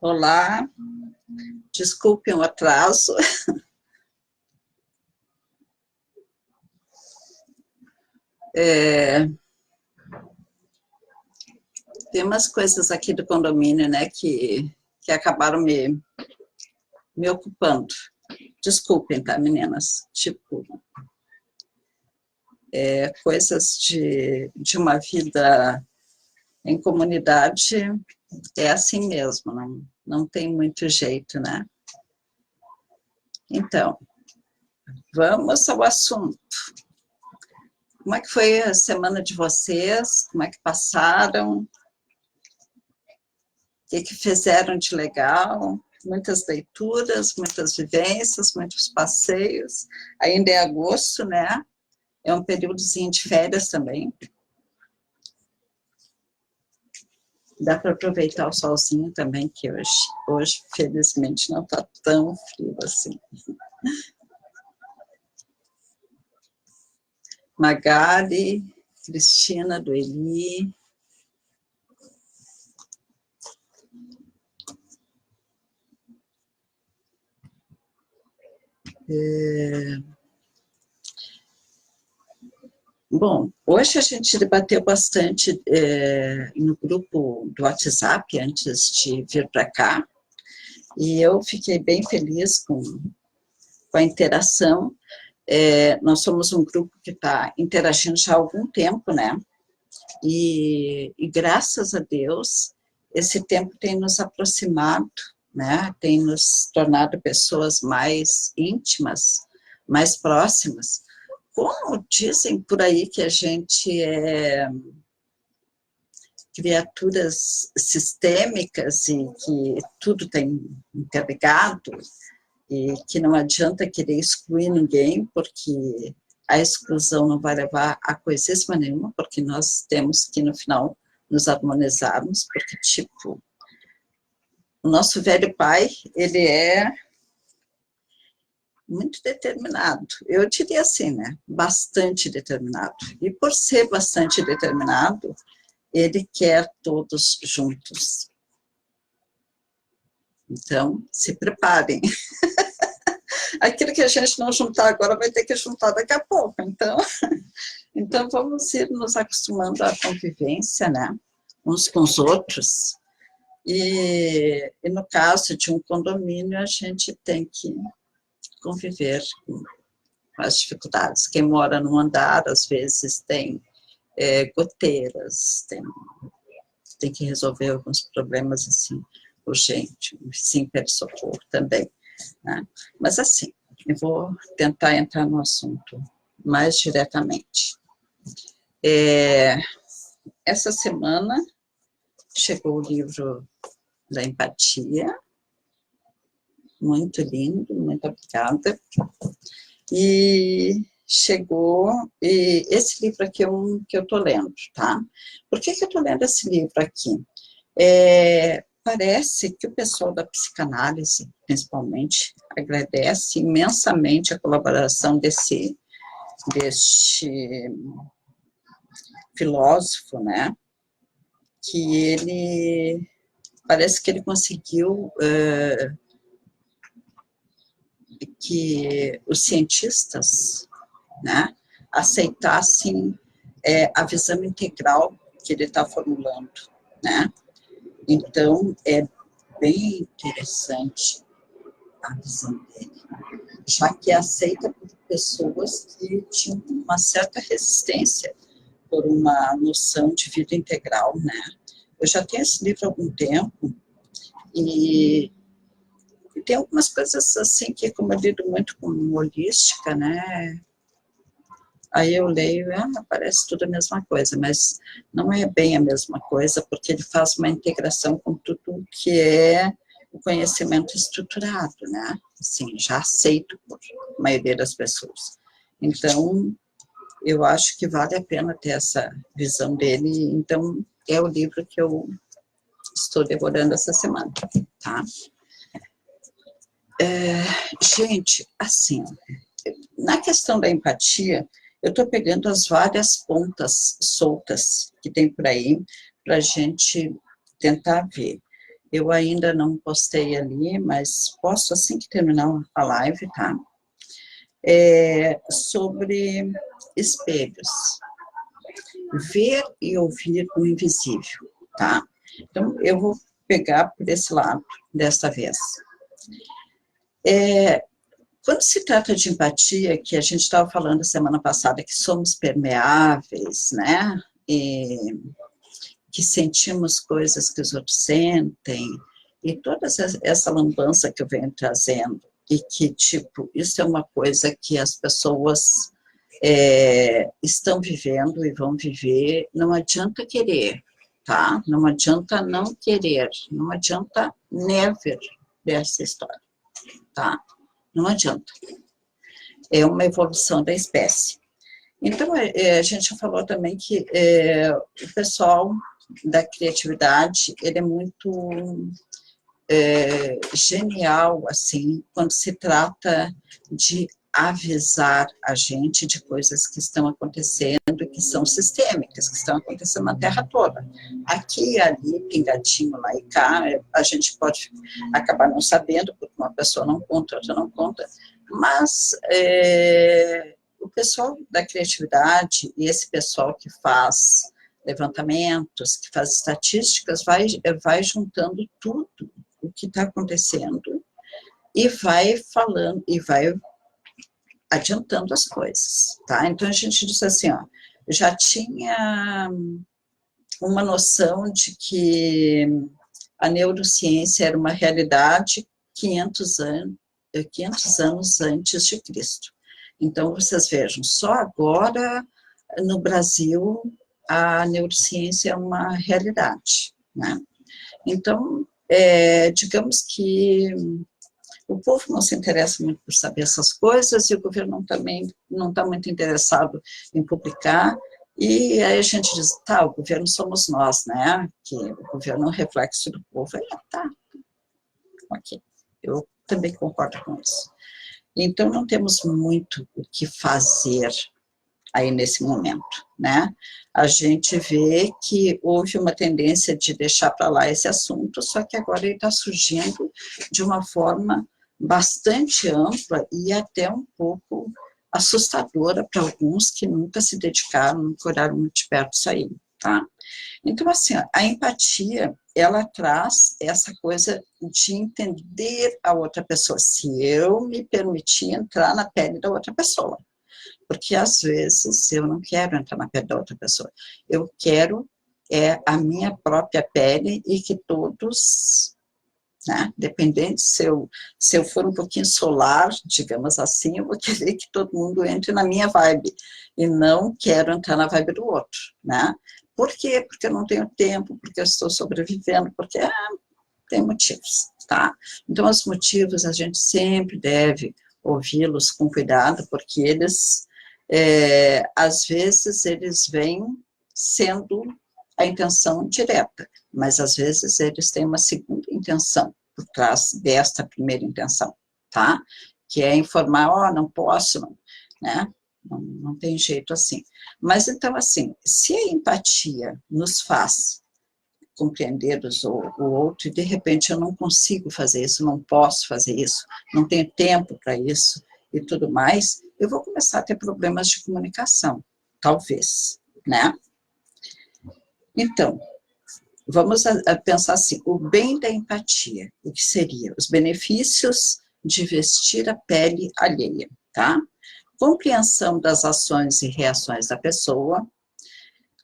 Olá, desculpe o atraso. Tem umas coisas aqui do condomínio, né, que acabaram me ocupando. Desculpem, tá, meninas? Tipo, coisas de uma vida em comunidade é assim mesmo, não tem muito jeito, né? Então, vamos ao assunto. Como é que foi a semana de vocês? Como é que passaram? O que fizeram de legal? Muitas leituras, muitas vivências, muitos passeios. Ainda é agosto, né? É um períodozinho de férias também. Dá para aproveitar o solzinho também, que hoje felizmente, não está tão frio assim. Magali, Cristina, do Eli. Bom, hoje a gente debateu bastante no grupo do WhatsApp, antes de vir para cá, e eu fiquei bem feliz com a interação. Nós somos um grupo que está interagindo já há algum tempo, né? E graças a Deus, esse tempo tem nos aproximado, né? Tem nos tornado pessoas mais íntimas, mais próximas. Como dizem por aí que a gente é criaturas sistêmicas e que tudo tem interligado, e que não adianta querer excluir ninguém, porque a exclusão não vai levar a coisíssima nenhuma, porque nós temos que, no final, nos harmonizarmos, porque, tipo, o nosso velho pai, ele é muito determinado. Eu diria assim, né? Bastante determinado. E por ser bastante determinado, ele quer todos juntos. Então, se preparem. Aquilo que a gente não juntar agora vai ter que juntar daqui a pouco. Então vamos ir nos acostumando à convivência, né? Uns com os outros. E no caso de um condomínio, a gente tem que conviver com as dificuldades. Quem mora num andar, às vezes, tem goteiras, tem que resolver alguns problemas assim, urgente, sim, pede-socorro também. Né? Mas assim, eu vou tentar entrar no assunto mais diretamente. Essa semana chegou o livro da empatia, muito lindo, muito obrigada. E chegou, e esse livro aqui é um que eu estou lendo, tá? Por que eu estou lendo esse livro aqui? Parece que o pessoal da psicanálise, principalmente, agradece imensamente a colaboração deste filósofo, né? Que ele, parece que ele conseguiu que os cientistas, né, aceitassem a visão integral que ele está formulando, né? Então, é bem interessante a visão dele, já que é aceita por pessoas que tinham uma certa resistência por uma noção de vida integral, né? Eu já tenho esse livro há algum tempo e tem algumas coisas assim que, como eu lido muito com holística, né? Aí eu leio, parece tudo a mesma coisa, mas não é bem a mesma coisa, porque ele faz uma integração com tudo que é o conhecimento estruturado, né? Assim, já aceito por maioria das pessoas. Então, eu acho que vale a pena ter essa visão dele, então é o livro que eu estou devorando essa semana, tá? Gente, assim, na questão da empatia, eu estou pegando as várias pontas soltas que tem por aí para a gente tentar ver. Eu ainda não postei ali, mas posto assim que terminar a live, tá? Sobre espelhos. Ver e ouvir o invisível, tá? Então, eu vou pegar por esse lado, desta vez. Quando se trata de empatia, que a gente estava falando semana passada, que somos permeáveis, né? E que sentimos coisas que os outros sentem, e toda essa lambança que eu venho trazendo, e que, tipo, isso é uma coisa que as pessoas estão vivendo e vão viver, não adianta querer, tá? Não adianta não querer, não adianta never dessa história, tá? Não adianta. É uma evolução da espécie. Então, a gente falou também que o pessoal da criatividade, ele é muito genial, assim, quando se trata de avisar a gente de coisas que estão acontecendo, que são sistêmicas, que estão acontecendo na Terra toda. Aqui, ali, pingadinho, lá e cá, a gente pode acabar não sabendo, porque uma pessoa não conta, outra não conta, mas o pessoal da criatividade e esse pessoal que faz levantamentos, que faz estatísticas, vai juntando tudo o que está acontecendo e vai falando, e vai adiantando as coisas, tá? Então, a gente disse assim, ó, já tinha uma noção de que a neurociência era uma realidade 500 anos antes de Cristo. Então, vocês vejam, só agora, no Brasil, a neurociência é uma realidade, né? Então, digamos que o povo não se interessa muito por saber essas coisas e o governo também não está muito interessado em publicar, e aí a gente diz, tá, o governo somos nós, né, que o governo é um reflexo do povo. Aí, tá, ok, eu também concordo com isso. Então, não temos muito o que fazer aí nesse momento, né? A gente vê que houve uma tendência de deixar para lá esse assunto, só que agora ele está surgindo de uma forma bastante ampla e até um pouco assustadora para alguns que nunca se dedicaram, nunca olharam muito de perto isso aí, tá? Então, assim, a empatia, ela traz essa coisa de entender a outra pessoa, se eu me permitir entrar na pele da outra pessoa. Porque, às vezes, eu não quero entrar na pele da outra pessoa. Eu quero a minha própria pele e que todos, né, dependendo se eu for um pouquinho solar, digamos assim, eu vou querer que todo mundo entre na minha vibe. E não quero entrar na vibe do outro, né? Por quê? Porque eu não tenho tempo, porque eu estou sobrevivendo, porque tem motivos, tá? Então, os motivos a gente sempre deve ouvi-los com cuidado, porque eles, às vezes, eles vêm sendo a intenção direta, mas às vezes eles têm uma segunda intenção por trás desta primeira intenção, tá? Que é informar, ó, não posso, não, né? Não tem jeito assim. Mas então, assim, se a empatia nos faz compreender o outro, e de repente eu não consigo fazer isso, não posso fazer isso, não tenho tempo para isso e tudo mais, eu vou começar a ter problemas de comunicação, talvez, né? Então, vamos a pensar assim, o bem da empatia, o que seria? Os benefícios de vestir a pele alheia, tá? Compreensão das ações e reações da pessoa,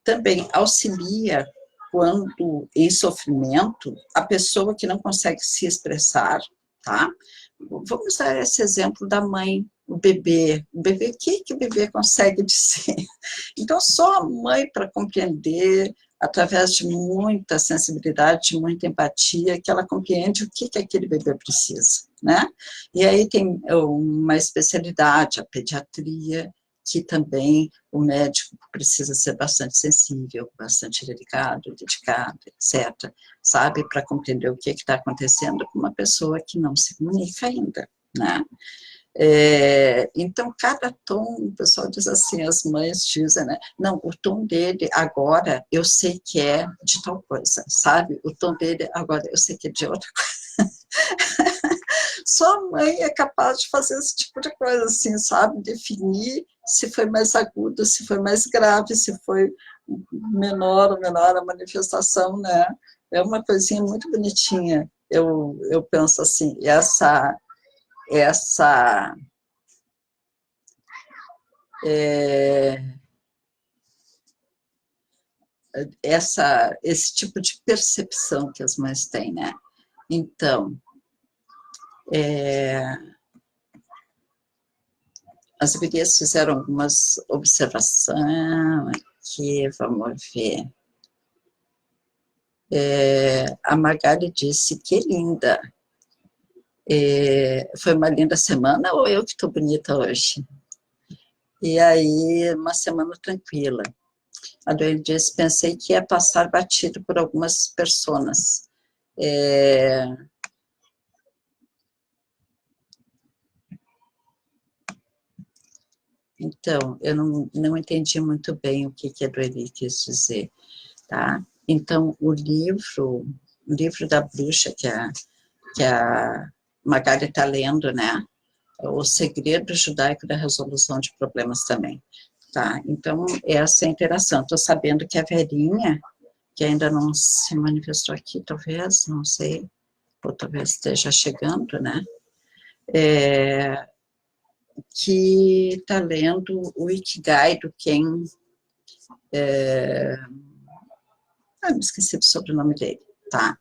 também auxilia quando em sofrimento, a pessoa que não consegue se expressar, tá? Vamos dar esse exemplo da mãe, o bebê, o que o bebê consegue dizer? Então, só a mãe para compreender, através de muita sensibilidade, de muita empatia, que ela compreende o que aquele bebê precisa, né? E aí tem uma especialidade, a pediatria, que também o médico precisa ser bastante sensível, bastante delicado, dedicado, etc., sabe, para compreender o que está acontecendo com uma pessoa que não se comunica ainda, né? Então, cada tom, o pessoal diz assim, as mães dizem, né? Não, o tom dele agora eu sei que é de tal coisa, sabe? O tom dele agora eu sei que é de outra coisa. Só a mãe é capaz de fazer esse tipo de coisa, assim, sabe? Definir se foi mais agudo, se foi mais grave, se foi menor ou menor a manifestação, né? É uma coisinha muito bonitinha. Eu penso assim, essa é, esse tipo de percepção que as mães têm, né? Então, as gurias fizeram algumas observações aqui, vamos ver. A Magali disse que linda. Foi uma linda semana ou eu que estou bonita hoje? E aí, uma semana tranquila. A Doyle disse, pensei que ia passar batido por algumas pessoas. Então, eu não entendi muito bem o que a Doyle quis dizer, tá? Então, o livro da bruxa que a Magali está lendo, né? O Segredo Judaico da Resolução de Problemas também, tá? Então, essa é a interação. Estou sabendo que a Verinha, que ainda não se manifestou aqui, talvez, não sei, ou talvez esteja chegando, né? Que está lendo o Ikigai do Ken, me esqueci do sobrenome dele, tá?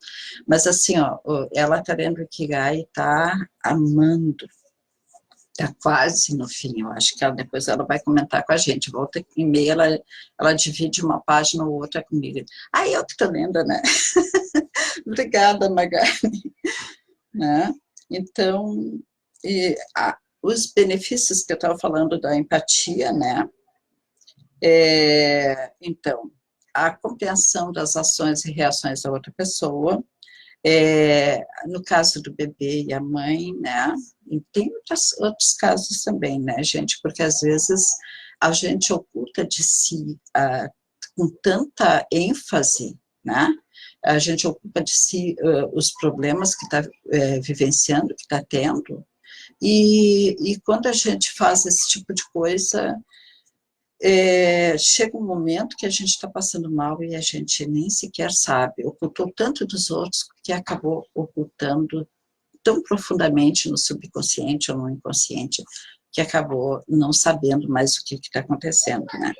Mas assim, ó, ela está lendo o Ikigai e está amando, está quase no fim, eu acho que depois ela vai comentar com a gente, volta e meia, ela divide uma página ou outra comigo. Ah, eu que estou lendo, né? Obrigada, Magali. Né? Então, os benefícios que eu estava falando da empatia, né? Então, a compreensão das ações e reações da outra pessoa, no caso do bebê e a mãe, né? E tem outros casos também, né, gente? Porque às vezes a gente oculta de si com tanta ênfase, né? A gente ocupa de si os problemas que está vivenciando, que está tendo, e quando a gente faz esse tipo de coisa, chega um momento que a gente está passando mal e a gente nem sequer sabe, ocultou tanto dos outros que acabou ocultando tão profundamente no subconsciente ou no inconsciente, que acabou não sabendo mais o que está acontecendo, né?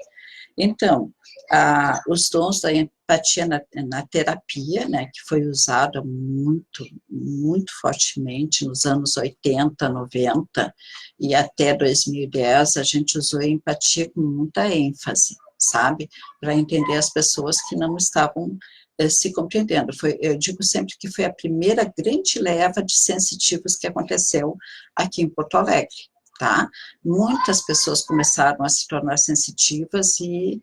Então, os dons da empatia na terapia, né, que foi usado muito, muito fortemente nos anos 80, 90 e até 2010, a gente usou a empatia com muita ênfase, sabe? Para entender as pessoas que não estavam se compreendendo. Eu digo sempre que foi a primeira grande leva de sensitivos que aconteceu aqui em Porto Alegre. Tá? Muitas pessoas começaram a se tornar sensitivas e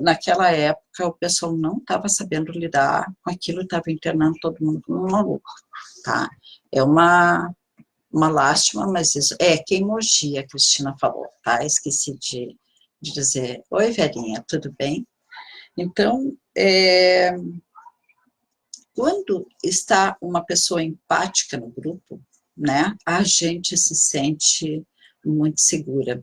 naquela época o pessoal não estava sabendo lidar com aquilo, estava internando todo mundo como um maluco, tá? É uma lástima, mas isso queimogia, a Cristina falou, tá? Esqueci de dizer, oi, velhinha, tudo bem? Então, quando está uma pessoa empática no grupo, né, a gente se sente muito segura,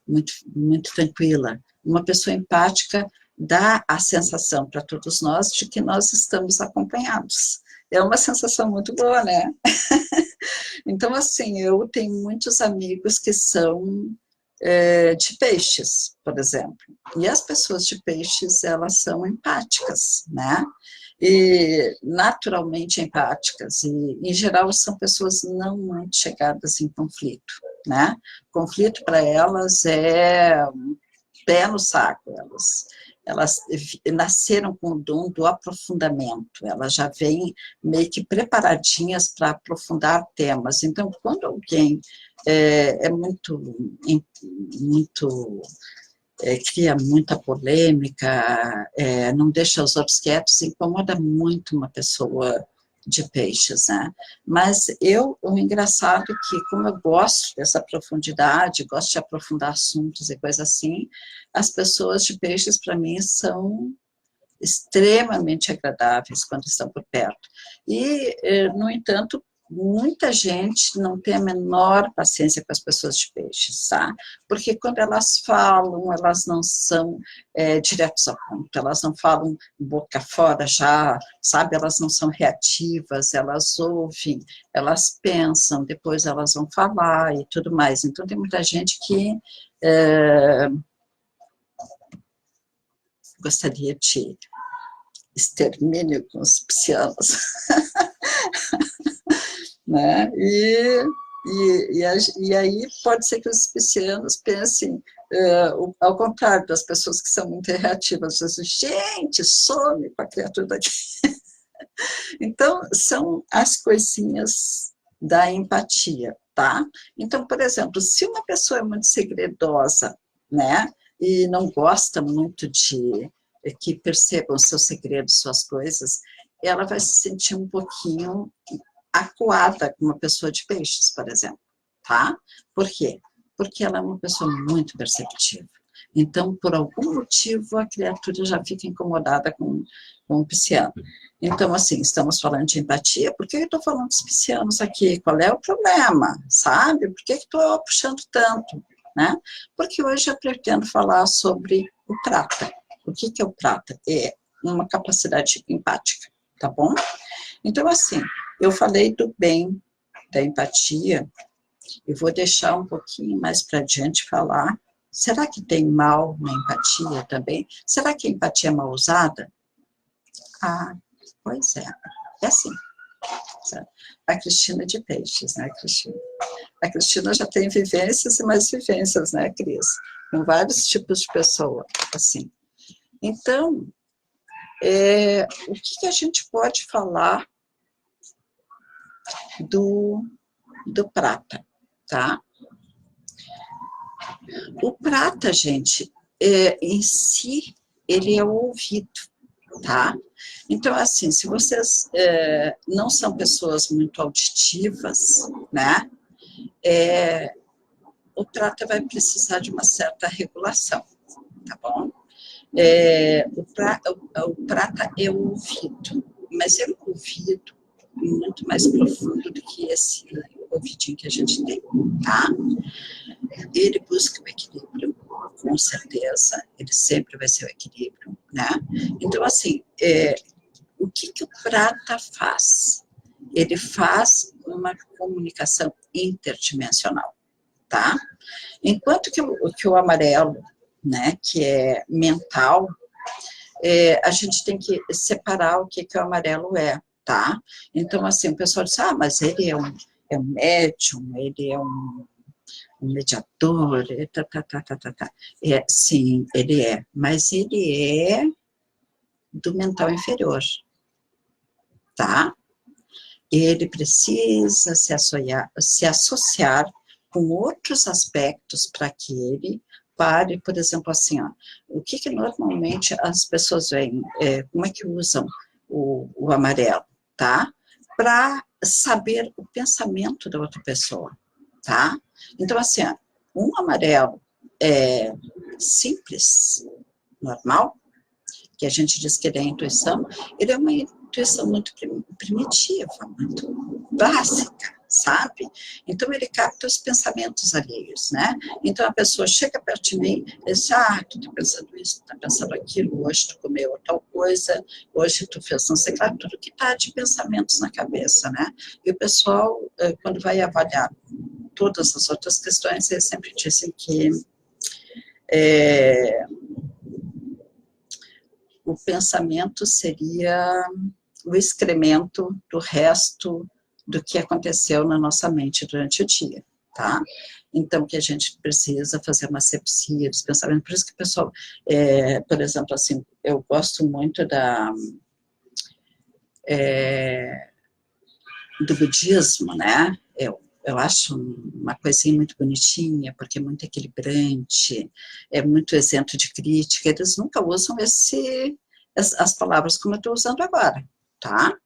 muito, muito tranquila. Uma pessoa empática dá a sensação para todos nós de que nós estamos acompanhados. É uma sensação muito boa, né? Então, assim, eu tenho muitos amigos que são de peixes, por exemplo. E as pessoas de peixes, elas são empáticas, né? E naturalmente empáticas. E, em geral, são pessoas não muito chegadas em conflito, né? Conflito para elas é um pé no saco. Elas nasceram com o dom do aprofundamento, elas já vêm meio que preparadinhas para aprofundar temas. Então, quando alguém cria muita polêmica, não deixa os outros quietos, incomoda muito uma pessoa de peixes, né? Mas o engraçado é que, como eu gosto dessa profundidade, gosto de aprofundar assuntos e coisas assim, as pessoas de peixes, para mim, são extremamente agradáveis quando estão por perto. E, no entanto, muita gente não tem a menor paciência com as pessoas de peixes, tá? Porque quando elas falam, elas não são diretos ao ponto, elas não falam boca fora já, sabe? Elas não são reativas, elas ouvem, elas pensam, depois elas vão falar e tudo mais. Então, tem muita gente que gostaria de extermínio com os piscianos, né? E aí pode ser que os piscianos pensem ao contrário das pessoas que são muito reativas, dizem, gente, some com a criatura daqui. Então, são as coisinhas da empatia, tá? Então, por exemplo, se uma pessoa é muito segredosa, né, e não gosta muito de que percebam seus segredos, suas coisas, ela vai se sentir um pouquinho acuada com uma pessoa de peixes, por exemplo, tá? Por quê? Porque ela é uma pessoa muito perceptiva. Então, por algum motivo, a criatura já fica incomodada com o pisciano. Então, assim, estamos falando de empatia, por que eu estou falando dos piscianos aqui? Qual é o problema, sabe? Por que estou puxando tanto, né? Porque hoje eu pretendo falar sobre o prata. O que é o prata? É uma capacidade empática, tá bom? Então, assim, eu falei do bem, da empatia, e vou deixar um pouquinho mais para adiante falar, será que tem mal na empatia também? Será que a empatia é mal usada? Ah, pois é, é assim. A Cristina de Peixes, né, Cristina? A Cristina já tem vivências e mais vivências, né, Cris? Com vários tipos de pessoa, assim. Então, o que a gente pode falar do prata, tá? O prata, gente, em si, ele é o ouvido, tá? Então, assim, se vocês não são pessoas muito auditivas, né, o prata vai precisar de uma certa regulação, tá bom? O prata é o ouvido, mas é um ouvido muito mais profundo do que esse ouvidinho que a gente tem, tá? Ele busca o equilíbrio, com certeza, ele sempre vai ser o equilíbrio, né? Então, assim, o que o prata faz? Ele faz uma comunicação interdimensional, tá? Enquanto que o amarelo, né, que é mental, a gente tem que separar o que o amarelo é, tá? Então, assim, o pessoal diz, mas ele é um médium, ele é um mediador, sim, ele é, mas ele é do mental inferior, tá? Ele precisa se associar com outros aspectos para que ele pare, por exemplo, assim, ó, o que normalmente as pessoas veem, como é que usam o amarelo, tá? Para saber o pensamento da outra pessoa, tá? Então, assim, ó, um amarelo simples, normal, que a gente diz que ele é intuição, ele é uma intuição muito primitiva, muito básica, sabe? Então, ele capta os pensamentos alheios, né? Então, a pessoa chega perto de mim e diz, tu tá pensando isso, tu tá pensando aquilo, hoje tu comeu tal coisa, hoje tu fez não sei lá, tudo que tá de pensamentos na cabeça, né? E o pessoal, quando vai avaliar todas as outras questões, eles sempre dizem que o pensamento seria o excremento do resto do que aconteceu na nossa mente durante o dia, tá? Então, que a gente precisa fazer uma asepsia dos pensamentos, por isso que o pessoal, por exemplo, assim, eu gosto muito do budismo, né? Eu acho uma coisinha muito bonitinha, porque é muito equilibrante, é muito isento de crítica, eles nunca usam as palavras como eu estou usando agora, tá?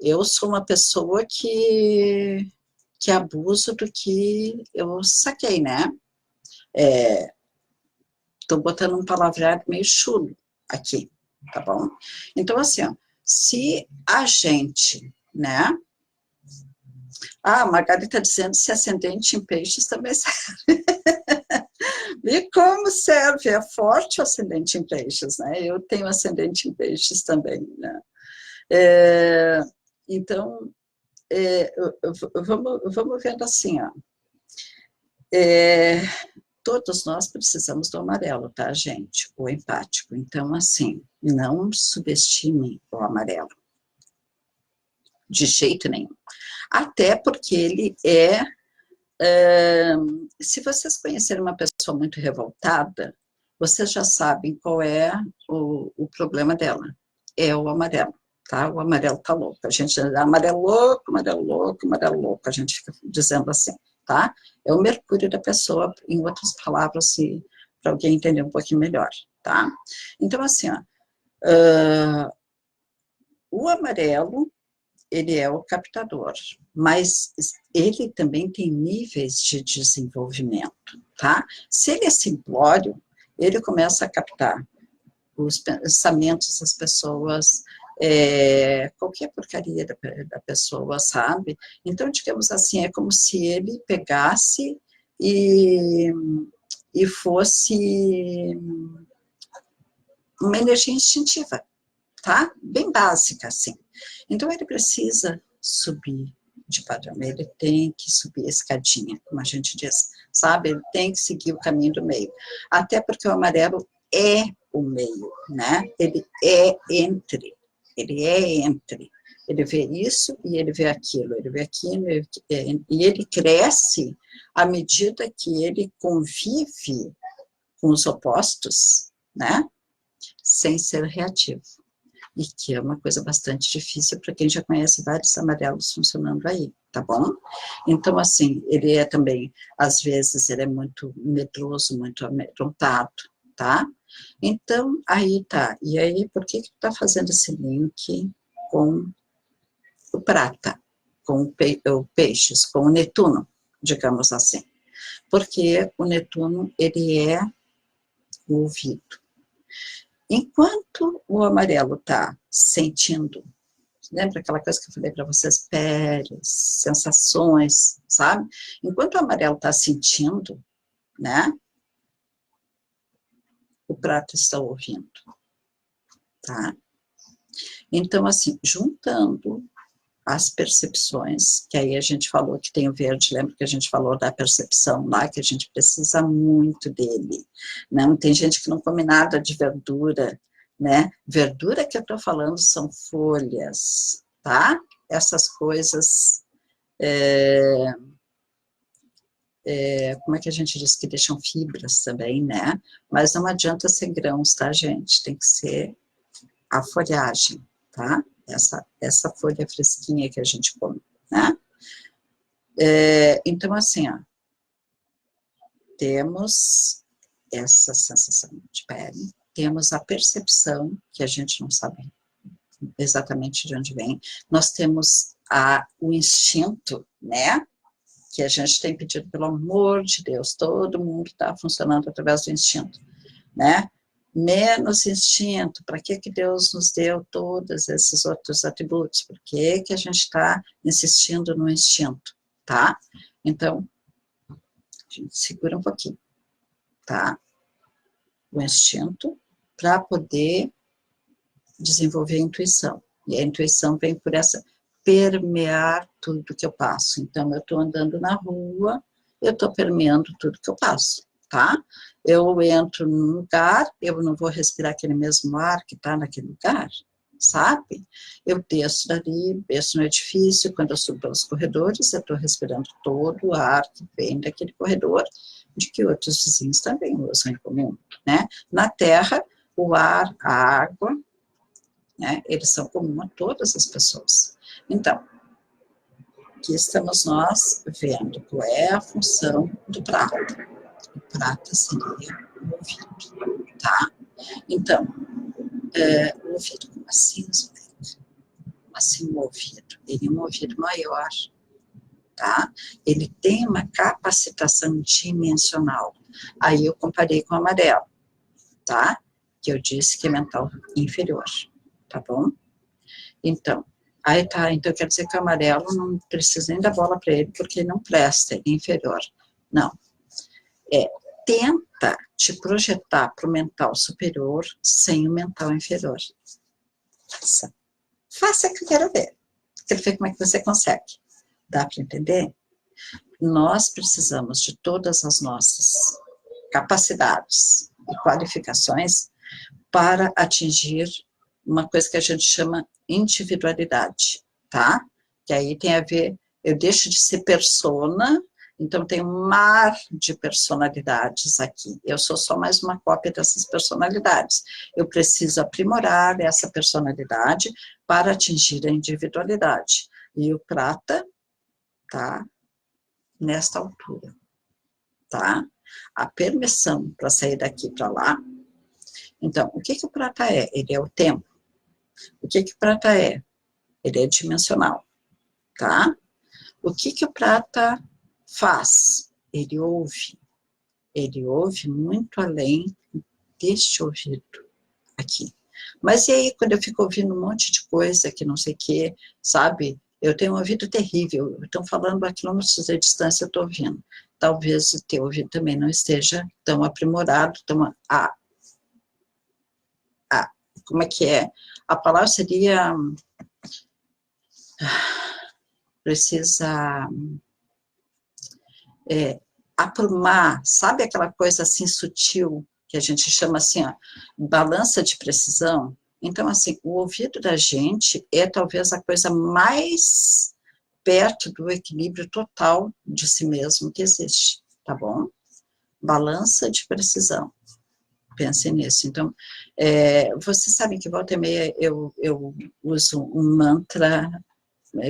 Eu sou uma pessoa que abuso do que eu saquei, né? Estou botando um palavreado meio chulo aqui, tá bom? Então, assim, ó, se a gente, né? Ah, a Margarida está dizendo se ascendente em peixes também serve. E como serve? É forte o ascendente em peixes, né? Eu tenho ascendente em peixes também, né? Então, vamos vendo assim, ó. Todos nós precisamos do amarelo, tá, gente? O empático. Então, assim, não subestimem o amarelo. De jeito nenhum. Até porque ele se vocês conhecerem uma pessoa muito revoltada, vocês já sabem qual é o problema dela. É o amarelo, tá? O amarelo tá louco. A gente amarelo louco, amarelo louco, amarelo louco. A gente fica dizendo assim, tá? É o mercúrio da pessoa, em outras palavras, para alguém entender um pouquinho melhor, tá? Então, assim, ó, o amarelo, ele é o captador, mas ele também tem níveis de desenvolvimento, tá? Se ele é simplório, ele começa a captar os pensamentos das pessoas, qualquer porcaria da pessoa, sabe? Então, digamos assim, é como se ele pegasse e fosse uma energia instintiva, tá? Bem básica, assim. Então, ele precisa subir de padrão, ele tem que subir a escadinha, como a gente diz, sabe? Ele tem que seguir o caminho do meio. Até porque o amarelo é o meio, né? Ele é entre. Ele vê isso e ele vê aquilo, e ele cresce à medida que ele convive com os opostos, né? Sem ser reativo. E que é uma coisa bastante difícil para quem já conhece vários amarelos funcionando aí, tá bom? Então, assim, ele é também, às vezes, ele é muito medroso, muito amedrontado, tá? Então, aí tá. E aí, por que tu tá fazendo esse link com o prata, com o peixes, com o Netuno, digamos assim? Porque o Netuno, ele é o ouvido. Enquanto o amarelo está sentindo, lembra aquela coisa que eu falei para vocês, peles, sensações, sabe? Enquanto o amarelo está sentindo, né? O prato está ouvindo, tá? Então, assim, juntando as percepções, que aí a gente falou que tem o verde, lembra que a gente falou da percepção lá, que a gente precisa muito dele, não? Tem gente que não come nada de verdura, né? Verdura que eu tô falando são folhas, tá? Essas coisas, como é que a gente diz, que deixam fibras também, né? Mas não adianta ser grãos, tá, gente? Tem que ser a folhagem, tá? Essa folha fresquinha que a gente come, né? Então, assim, ó, temos essa sensação de pele, temos a percepção, que a gente não sabe exatamente de onde vem, nós temos o instinto, né? Que a gente tem pedido, pelo amor de Deus, todo mundo está funcionando através do instinto, né? Menos instinto, para que Deus nos deu todos esses outros atributos? Por que a gente está insistindo no instinto, tá? Então, a gente segura um pouquinho, tá? O instinto para poder desenvolver a intuição. E a intuição vem por essa permear tudo que eu passo. Então, eu estou andando na rua, eu estou permeando tudo que eu passo, tá? Eu entro num lugar, eu não vou respirar aquele mesmo ar que está naquele lugar, sabe? Eu desço dali, desço no edifício, quando eu subo pelos corredores, eu estou respirando todo o ar que vem daquele corredor, de que outros vizinhos também usam em comum, né? Na terra, o ar, a água, né, eles são comuns a todas as pessoas. Então, aqui estamos nós vendo qual é a função do prata. O prata seria o ouvido, tá? Então, o ouvido, assim, assim o ouvido. Ele é um ouvido maior, tá? Ele tem uma capacitação dimensional. Aí eu comparei com o amarelo, tá? Que eu disse que é mental inferior, tá bom? Então, aí tá, então quer dizer que o amarelo não precisa nem dar bola para ele, porque ele não presta, ele é inferior. Não. Tenta te projetar para o mental superior sem o mental inferior. Faça que eu quero ver. Quero ver como é que você consegue. Dá para entender? Nós precisamos de todas as nossas capacidades e qualificações para atingir uma coisa que a gente chama individualidade, tá? Que aí tem a ver, eu deixo de ser persona, então tem um mar de personalidades aqui. Eu sou só mais uma cópia dessas personalidades. Eu preciso aprimorar essa personalidade para atingir a individualidade. E o prata tá nesta altura, tá? A permissão para sair daqui para lá. Então, o que que o prata é? Ele é o tempo. O que que o prata é? Ele é dimensional, tá? O que que o prata faz? Ele ouve muito além deste ouvido aqui. Mas e aí, quando eu fico ouvindo um monte de coisa que não sei o que, sabe? Eu tenho um ouvido terrível, estão falando a quilômetros de distância, eu estou ouvindo. Talvez o teu ouvido também não esteja tão aprimorado, tão... como é que é? A palavra seria... Precisa... aprumar, sabe aquela coisa assim sutil, que a gente chama assim, ó, balança de precisão? Então, assim, o ouvido da gente é talvez a coisa mais perto do equilíbrio total de si mesmo que existe, tá bom? Balança de precisão. Pense nisso. Então, você sabe que volta e meia eu uso um mantra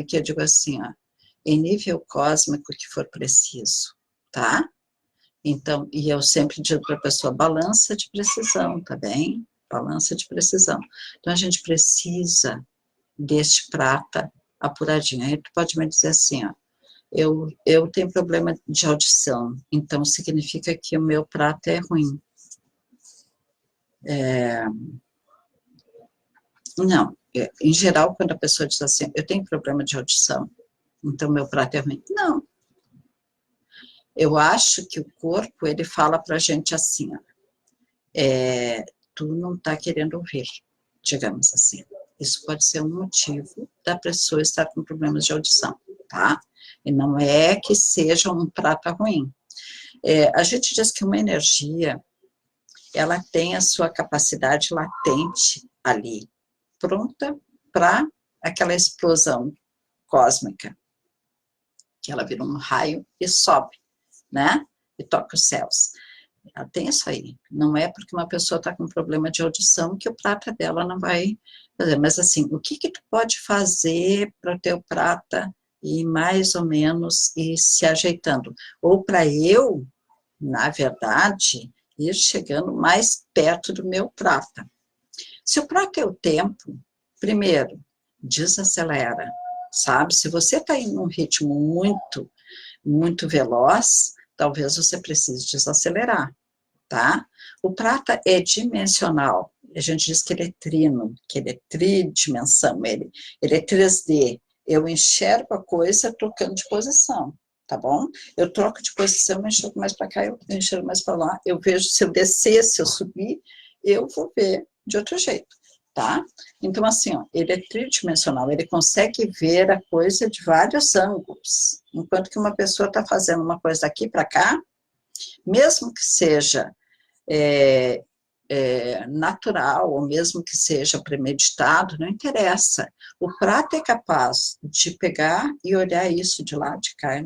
que eu digo assim, ó, em nível cósmico que for preciso, tá? Então, e eu sempre digo para a pessoa, balança de precisão, tá bem? Balança de precisão. Então, a gente precisa deste prata apuradinho. Aí tu pode me dizer assim, ó, eu tenho problema de audição, então significa que o meu prata é ruim. Não, em geral, quando a pessoa diz assim, eu tenho problema de audição, então meu prato é ruim. Não. Eu acho que o corpo, ele fala pra gente assim, ó, tu não tá querendo ouvir, digamos assim. Isso pode ser um motivo da pessoa estar com problemas de audição, tá? E não é que seja um prato ruim. A gente diz que uma energia, ela tem a sua capacidade latente ali, pronta para aquela explosão cósmica, que ela vira um raio e sobe, né? E toca os céus. Ela tem isso aí. Não é porque uma pessoa está com problema de audição que o prata dela não vai fazer. Mas assim, o que que tu pode fazer para o teu prata ir mais ou menos ir se ajeitando? Ou para eu, na verdade, ir chegando mais perto do meu prata. Se o prata é o tempo, primeiro, desacelera, sabe? Se você está em um ritmo muito veloz, talvez você precise desacelerar, tá? O prata é dimensional, a gente diz que ele é trino, que ele é tridimensão, ele é 3D. Eu enxergo a coisa trocando de posição, tá bom? Eu troco de posição, eu enxergo mais para cá, eu enxergo mais para lá, eu vejo se eu descer, se eu subir, eu vou ver de outro jeito, tá? Então, assim, ó, ele é tridimensional, ele consegue ver a coisa de vários ângulos, enquanto que uma pessoa está fazendo uma coisa daqui para cá, mesmo que seja natural, ou mesmo que seja premeditado, não interessa. O prata é capaz de pegar e olhar isso de lá de cá,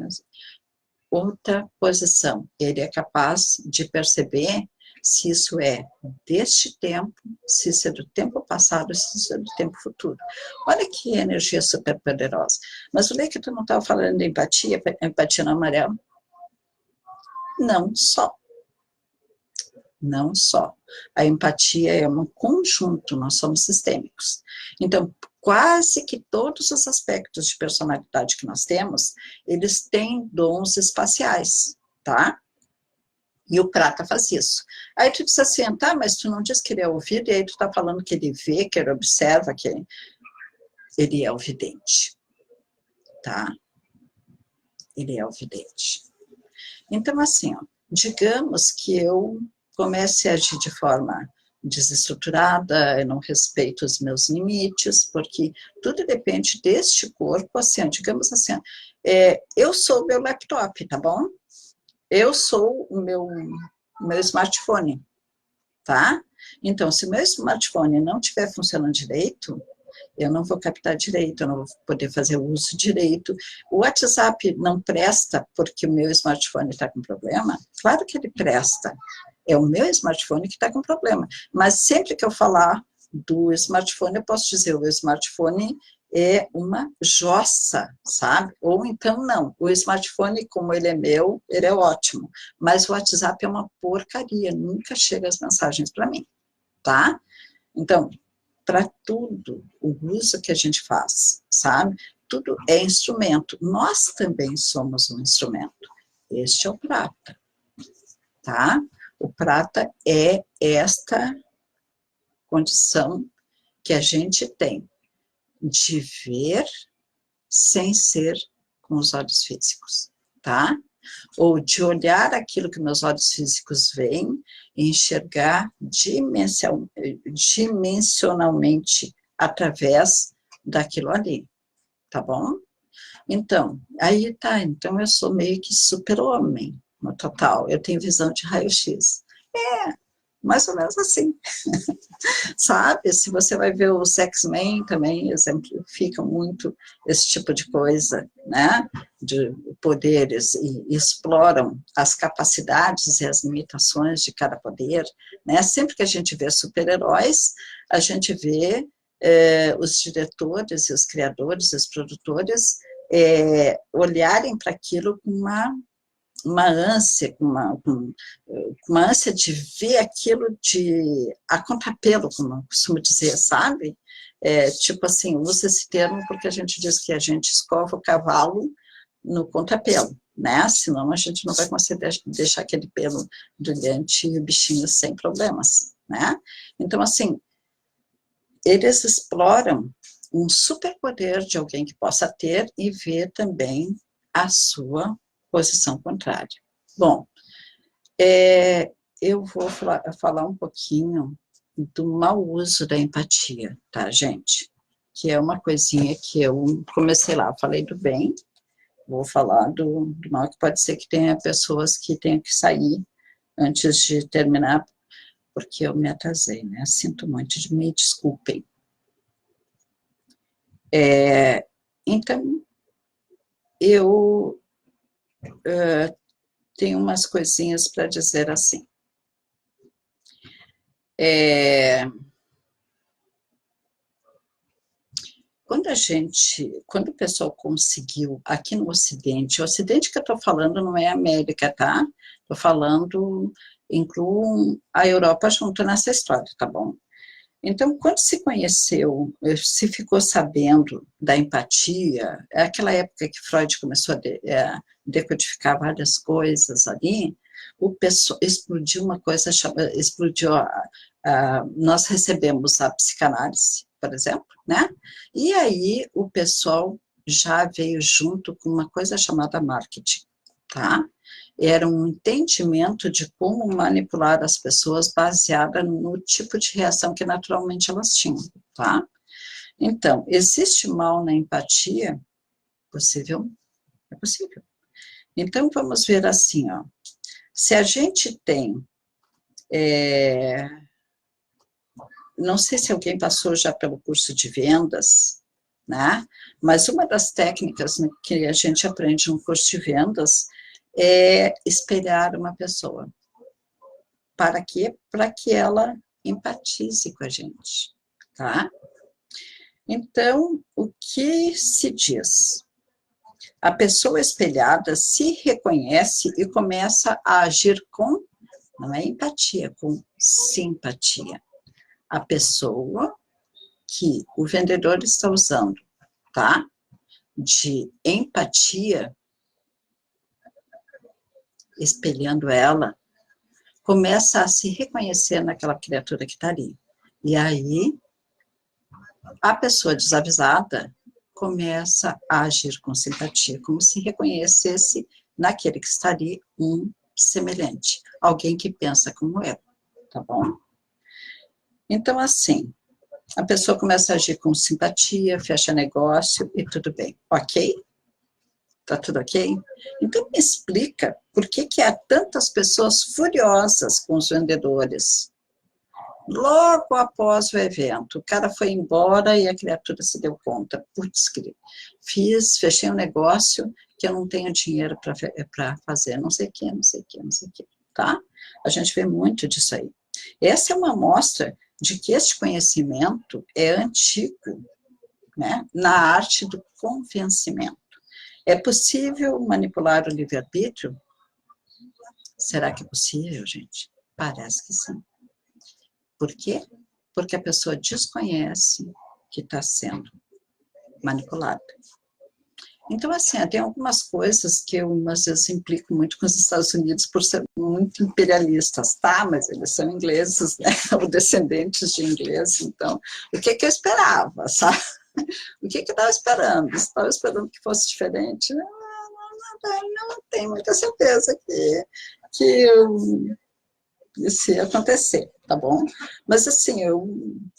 outra posição. Ele é capaz de perceber se isso é deste tempo, se isso é do tempo passado, se isso é do tempo futuro. Olha que energia super poderosa. Mas o que tu não estava falando de empatia no amarelo? Não só. não só. A empatia é um conjunto, nós somos sistêmicos. Então, quase que todos os aspectos de personalidade que nós temos, eles têm dons espaciais, tá? E o prata faz isso. Aí tu diz assim, tá, mas tu não diz que ele é ouvido, e aí tu tá falando que ele vê, que ele observa, que ele é o vidente, tá? Ele é o vidente. Então, assim, ó, digamos que eu comece a agir de forma desestruturada, eu não respeito os meus limites, porque tudo depende deste corpo, assim, ó, digamos assim, ó, eu sou o meu laptop, tá bom? Eu sou o meu smartphone, tá? Então, se o meu smartphone não estiver funcionando direito, eu não vou captar direito, eu não vou poder fazer o uso direito. O WhatsApp não presta porque o meu smartphone está com problema? Claro que ele presta. É o meu smartphone que está com problema. Mas sempre que eu falar do smartphone, eu posso dizer, o smartphone é uma jossa, sabe? Ou então não, o smartphone, como ele é meu, ele é ótimo. Mas o WhatsApp é uma porcaria, nunca chega as mensagens para mim, tá? Então, para tudo, o uso que a gente faz, sabe? Tudo é instrumento. Nós também somos um instrumento. Este é o prata, tá? O prata é esta condição que a gente tem de ver sem ser com os olhos físicos, tá? Ou de olhar aquilo que meus olhos físicos veem e enxergar dimensionalmente através daquilo ali, tá bom? Então, aí tá, então eu sou meio que super-homem, no total, eu tenho visão de raio-x. Mais ou menos assim, sabe? Se você vai ver os X-Men também, exemplificam muito esse tipo de coisa, né? De poderes, e exploram as capacidades e as limitações de cada poder, né? Sempre que a gente vê super-heróis, a gente vê os diretores e os criadores, os produtores, olharem para aquilo com uma ânsia, com uma ânsia de ver aquilo a contrapelo, como eu costumo dizer, sabe? Tipo assim, usa esse termo porque a gente diz que a gente escova o cavalo no contrapelo, né? Senão a gente não vai conseguir deixar aquele pelo brilhante e o bichinho sem problemas, né? Então, assim, eles exploram um superpoder de alguém que possa ter e ver também a sua posição contrária. Bom, eu vou falar um pouquinho do mau uso da empatia, tá, gente? Que é uma coisinha que eu comecei lá, falei do bem, vou falar do mal, que pode ser que tenha pessoas que tenham que sair antes de terminar, porque eu me atrasei, né? Sinto muito, me desculpem. Então, eu tenho umas coisinhas para dizer assim. Quando o pessoal conseguiu, aqui no Ocidente, o Ocidente que eu estou falando não é a América, tá? Estou falando, incluo a Europa junto nessa história, tá bom? Então, quando se conheceu, se ficou sabendo da empatia, é aquela época que Freud começou a decodificar várias coisas ali, explodiu uma coisa, nós recebemos a psicanálise, por exemplo, né? E aí o pessoal já veio junto com uma coisa chamada marketing, tá? Era um entendimento de como manipular as pessoas baseada no tipo de reação que naturalmente elas tinham, tá? Então, existe mal na empatia? Possível? É possível. Então, vamos ver assim, ó. Se a gente tem... não sei se alguém passou já pelo curso de vendas, né? Mas uma das técnicas que a gente aprende no curso de vendas é espelhar uma pessoa. Para quê? Para que ela empatize com a gente, tá? Então, o que se diz? A pessoa espelhada se reconhece e começa a agir com não é empatia, com simpatia. A pessoa que o vendedor está usando, tá? De empatia, espelhando ela, começa a se reconhecer naquela criatura que está ali. E aí, a pessoa desavisada começa a agir com simpatia, como se reconhecesse naquele que está ali um semelhante, alguém que pensa como eu, tá bom? Então, assim, a pessoa começa a agir com simpatia, fecha negócio e tudo bem, ok? Tá tudo ok? Então, me explica por que há tantas pessoas furiosas com os vendedores. Logo após o evento, o cara foi embora e a criatura se deu conta. Putz, fechei um negócio que eu não tenho dinheiro para fazer, não sei o que, não sei o que, não sei o que, tá? A gente vê muito disso aí. Essa é uma amostra de que este conhecimento é antigo, né? Na arte do convencimento. É possível manipular o livre-arbítrio? Será que é possível, gente? Parece que sim. Por quê? Porque a pessoa desconhece que está sendo manipulada. Então, assim, tem algumas coisas que eu, às vezes, implico muito com os Estados Unidos por ser muito imperialistas, tá? Mas eles são ingleses, né? Ou descendentes de ingleses, então, o que eu esperava, sabe? O que eu estava esperando? Estava esperando que fosse diferente? Não tenho muita certeza que isso ia acontecer, tá bom? Mas, assim, eu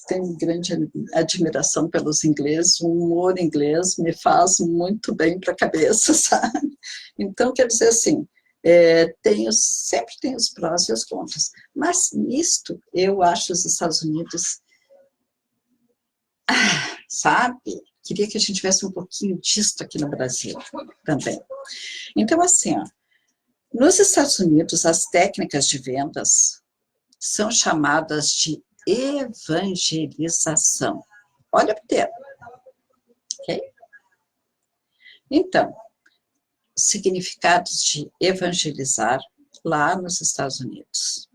tenho grande admiração pelos ingleses, o humor inglês me faz muito bem para a cabeça, sabe? Então, quer dizer assim, sempre tem os prós e os contras, mas nisto eu acho os Estados Unidos, sabe? Queria que a gente tivesse um pouquinho disso aqui no Brasil também. Então, assim, ó, nos Estados Unidos, as técnicas de vendas são chamadas de evangelização. Olha o termo, ok? Então, significados de evangelizar lá nos Estados Unidos.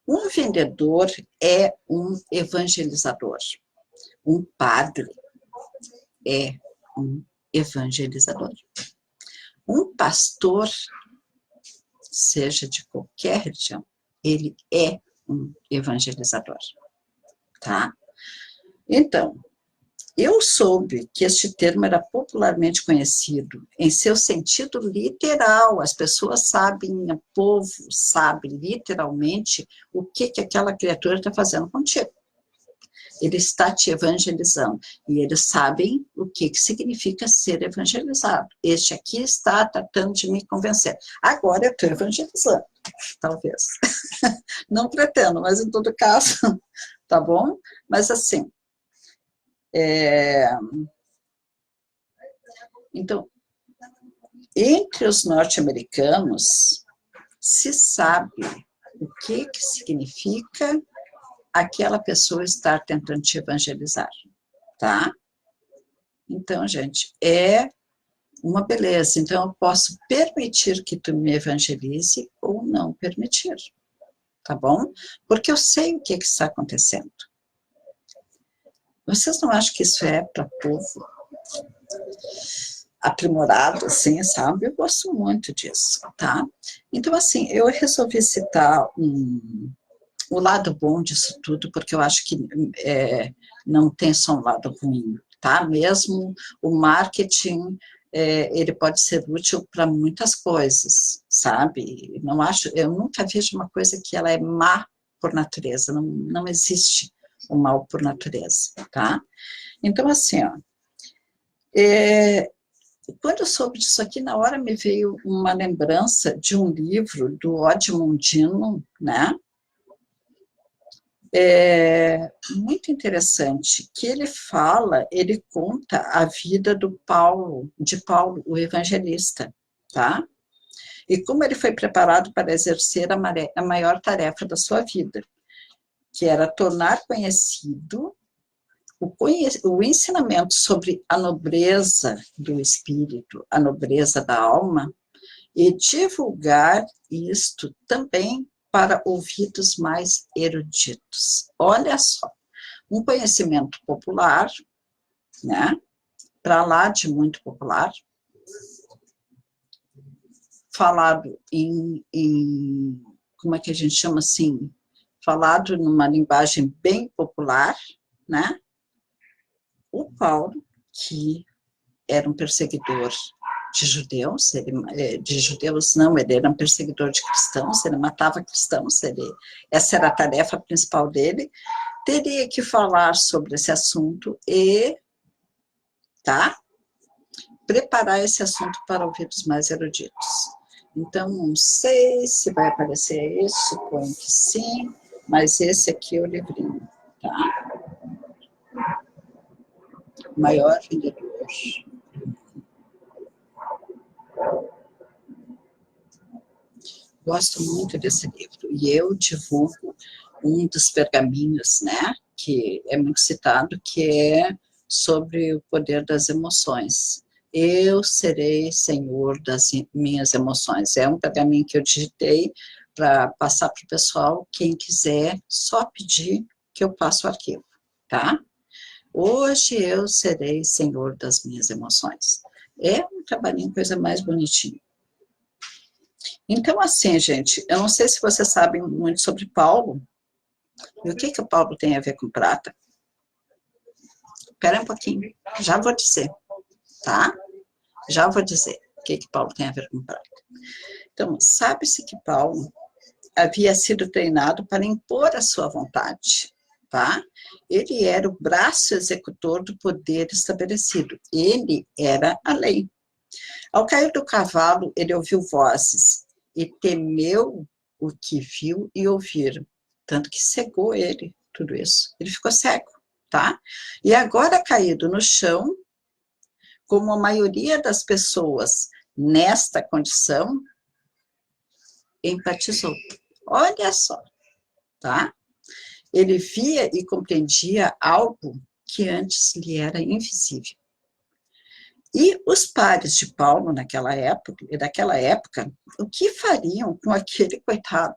Um vendedor é um evangelizador. Um padre é um evangelizador. Um pastor, seja de qualquer religião, ele é um evangelizador, tá? Então, eu soube que este termo era popularmente conhecido em seu sentido literal, as pessoas sabem, o povo sabe literalmente o que aquela criatura está fazendo contigo. Ele está te evangelizando, e eles sabem o que significa ser evangelizado. Este aqui está tratando de me convencer. Agora eu estou evangelizando, talvez. Não pretendo, mas em todo caso, tá bom? Mas assim, então, entre os norte-americanos, se sabe o que significa aquela pessoa estar tentando te evangelizar, tá? Então, gente, é uma beleza. Então, eu posso permitir que tu me evangelize ou não permitir, tá bom? Porque eu sei o que está acontecendo. Vocês não acham que isso é para povo aprimorado, assim, sabe? Eu gosto muito disso, tá? Então, assim, eu resolvi citar o lado bom disso tudo, porque eu acho que não tem só um lado ruim, tá? Mesmo o marketing, ele pode ser útil para muitas coisas, sabe? Não acho, eu nunca vejo uma coisa que ela é má por natureza, não existe o mal por natureza, tá? Então, assim, ó, quando eu soube disso aqui, na hora me veio uma lembrança de um livro do Odmundino, né? Muito interessante, que ele conta a vida de Paulo, o evangelista, tá? E como ele foi preparado para exercer a maior tarefa da sua vida, que era tornar conhecido o ensinamento sobre a nobreza do espírito, a nobreza da alma, e divulgar isto também para ouvidos mais eruditos. Olha só, um conhecimento popular, né, para lá de muito popular, falado como é que a gente chama assim, falado numa linguagem bem popular, né? O Paulo, que era um perseguidor de judeus, de judeus não, ele era um perseguidor de cristãos, ele matava cristãos, essa era a tarefa principal dele, teria que falar sobre esse assunto e, tá? Preparar esse assunto para ouvidos mais eruditos. Então, não sei se vai aparecer isso, suponho que sim, mas esse aqui é o livrinho, tá? Maior vendedor. Gosto muito desse livro, e eu divulgo um dos pergaminhos, né, que é muito citado, que é sobre o poder das emoções. Eu serei senhor das minhas emoções. É um pergaminho que eu digitei para passar para o pessoal, quem quiser, só pedir que eu passo o arquivo, tá? Hoje eu serei senhor das minhas emoções. É um trabalhinho, coisa mais bonitinha. Então, assim, gente, eu não sei se vocês sabem muito sobre Paulo, e o que o Paulo tem a ver com prata. Espera um pouquinho, já vou dizer, tá? Já vou dizer o que Paulo tem a ver com prata. Então, sabe-se que Paulo havia sido treinado para impor a sua vontade, tá? Ele era o braço executor do poder estabelecido, ele era a lei. Ao cair do cavalo, ele ouviu vozes e temeu o que viu e ouviram, tanto que cegou ele, tudo isso. Ele ficou cego, tá? E agora, caído no chão, como a maioria das pessoas nesta condição, empatizou. Olha só, tá? Ele via e compreendia algo que antes lhe era invisível. E os pares de Paulo naquela época, o que fariam com aquele coitado,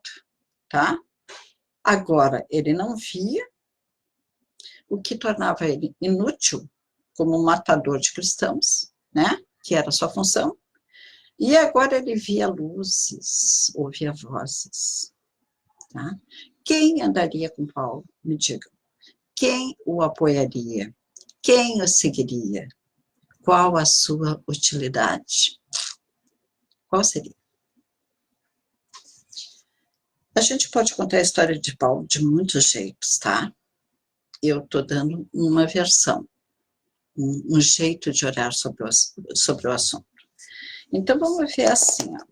tá? Agora, ele não via, o que tornava ele inútil como matador de cristãos, né? Que era a sua função. E agora ele via luzes, ouvia vozes, tá? Quem andaria com Paulo? Me digam. Quem o apoiaria? Quem o seguiria? Qual a sua utilidade? Qual seria? A gente pode contar a história de Paulo de muitos jeitos, tá? Eu estou dando uma versão, um jeito de olhar sobre o assunto. Então, vamos ver assim, ó.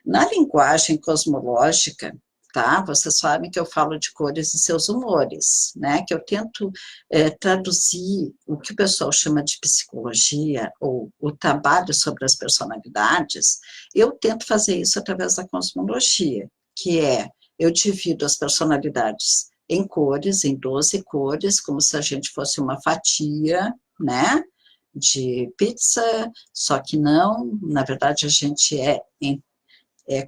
Na linguagem cosmológica, tá? Vocês sabem que eu falo de cores e seus humores, né? Que eu tento traduzir o que o pessoal chama de psicologia, ou o trabalho sobre as personalidades, eu tento fazer isso através da cosmologia, que é, eu divido as personalidades em cores, em 12 cores, como se a gente fosse uma fatia, né? De pizza, só que não, na verdade a gente é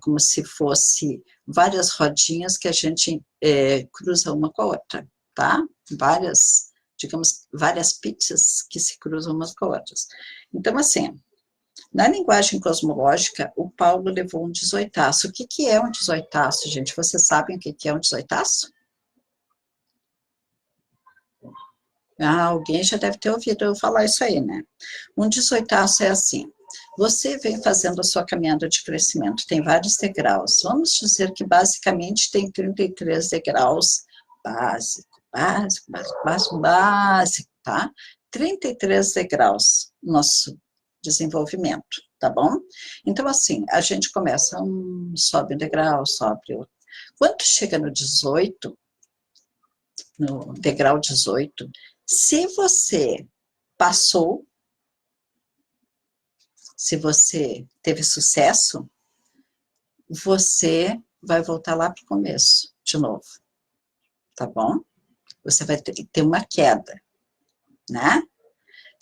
como se fosse várias rodinhas que a gente cruza uma com a outra, tá? Digamos, várias pizzas que se cruzam umas com outras. Então, assim, na linguagem cosmológica, o Paulo levou um 18. O que é um 18, gente? Vocês sabem o que é um 18? Alguém já deve ter ouvido eu falar isso aí, né? Um 18 é assim, você vem fazendo a sua caminhada de crescimento, tem vários degraus, vamos dizer que basicamente tem 33 degraus básico, tá? 33 degraus nosso desenvolvimento, tá bom? Então, assim, a gente começa, sobe um degrau, sobe outro. Quando chega no 18, no degrau 18, se você passou, se você teve sucesso, você vai voltar lá para o começo, de novo, tá bom? Você vai ter uma queda, né?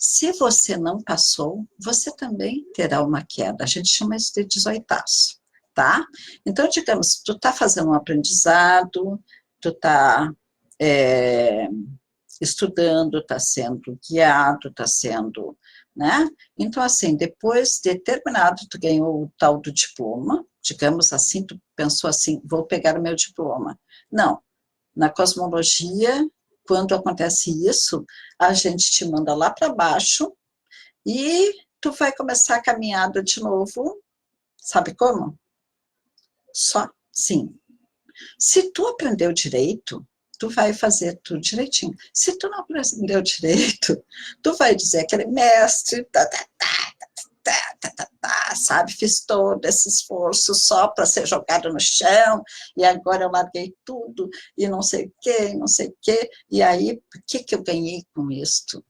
Se você não passou, você também terá uma queda. A gente chama isso de desoitaço, tá? Então, digamos, tu tá fazendo um aprendizado, tu tá estudando, tá sendo guiado, tá sendo, né? Então, assim, depois de terminado, tu ganhou o tal do diploma, digamos assim, tu pensou assim, vou pegar o meu diploma. Não, na cosmologia, quando acontece isso, a gente te manda lá para baixo e tu vai começar a caminhada de novo, sabe como? Só sim. Se tu aprendeu direito, tu vai fazer tudo direitinho. Se tu não aprendeu direito, tu vai dizer aquele mestre, sabe, fiz todo esse esforço só para ser jogado no chão, e agora eu larguei tudo, e não sei o quê, não sei o quê, e aí, o que que eu ganhei com isto?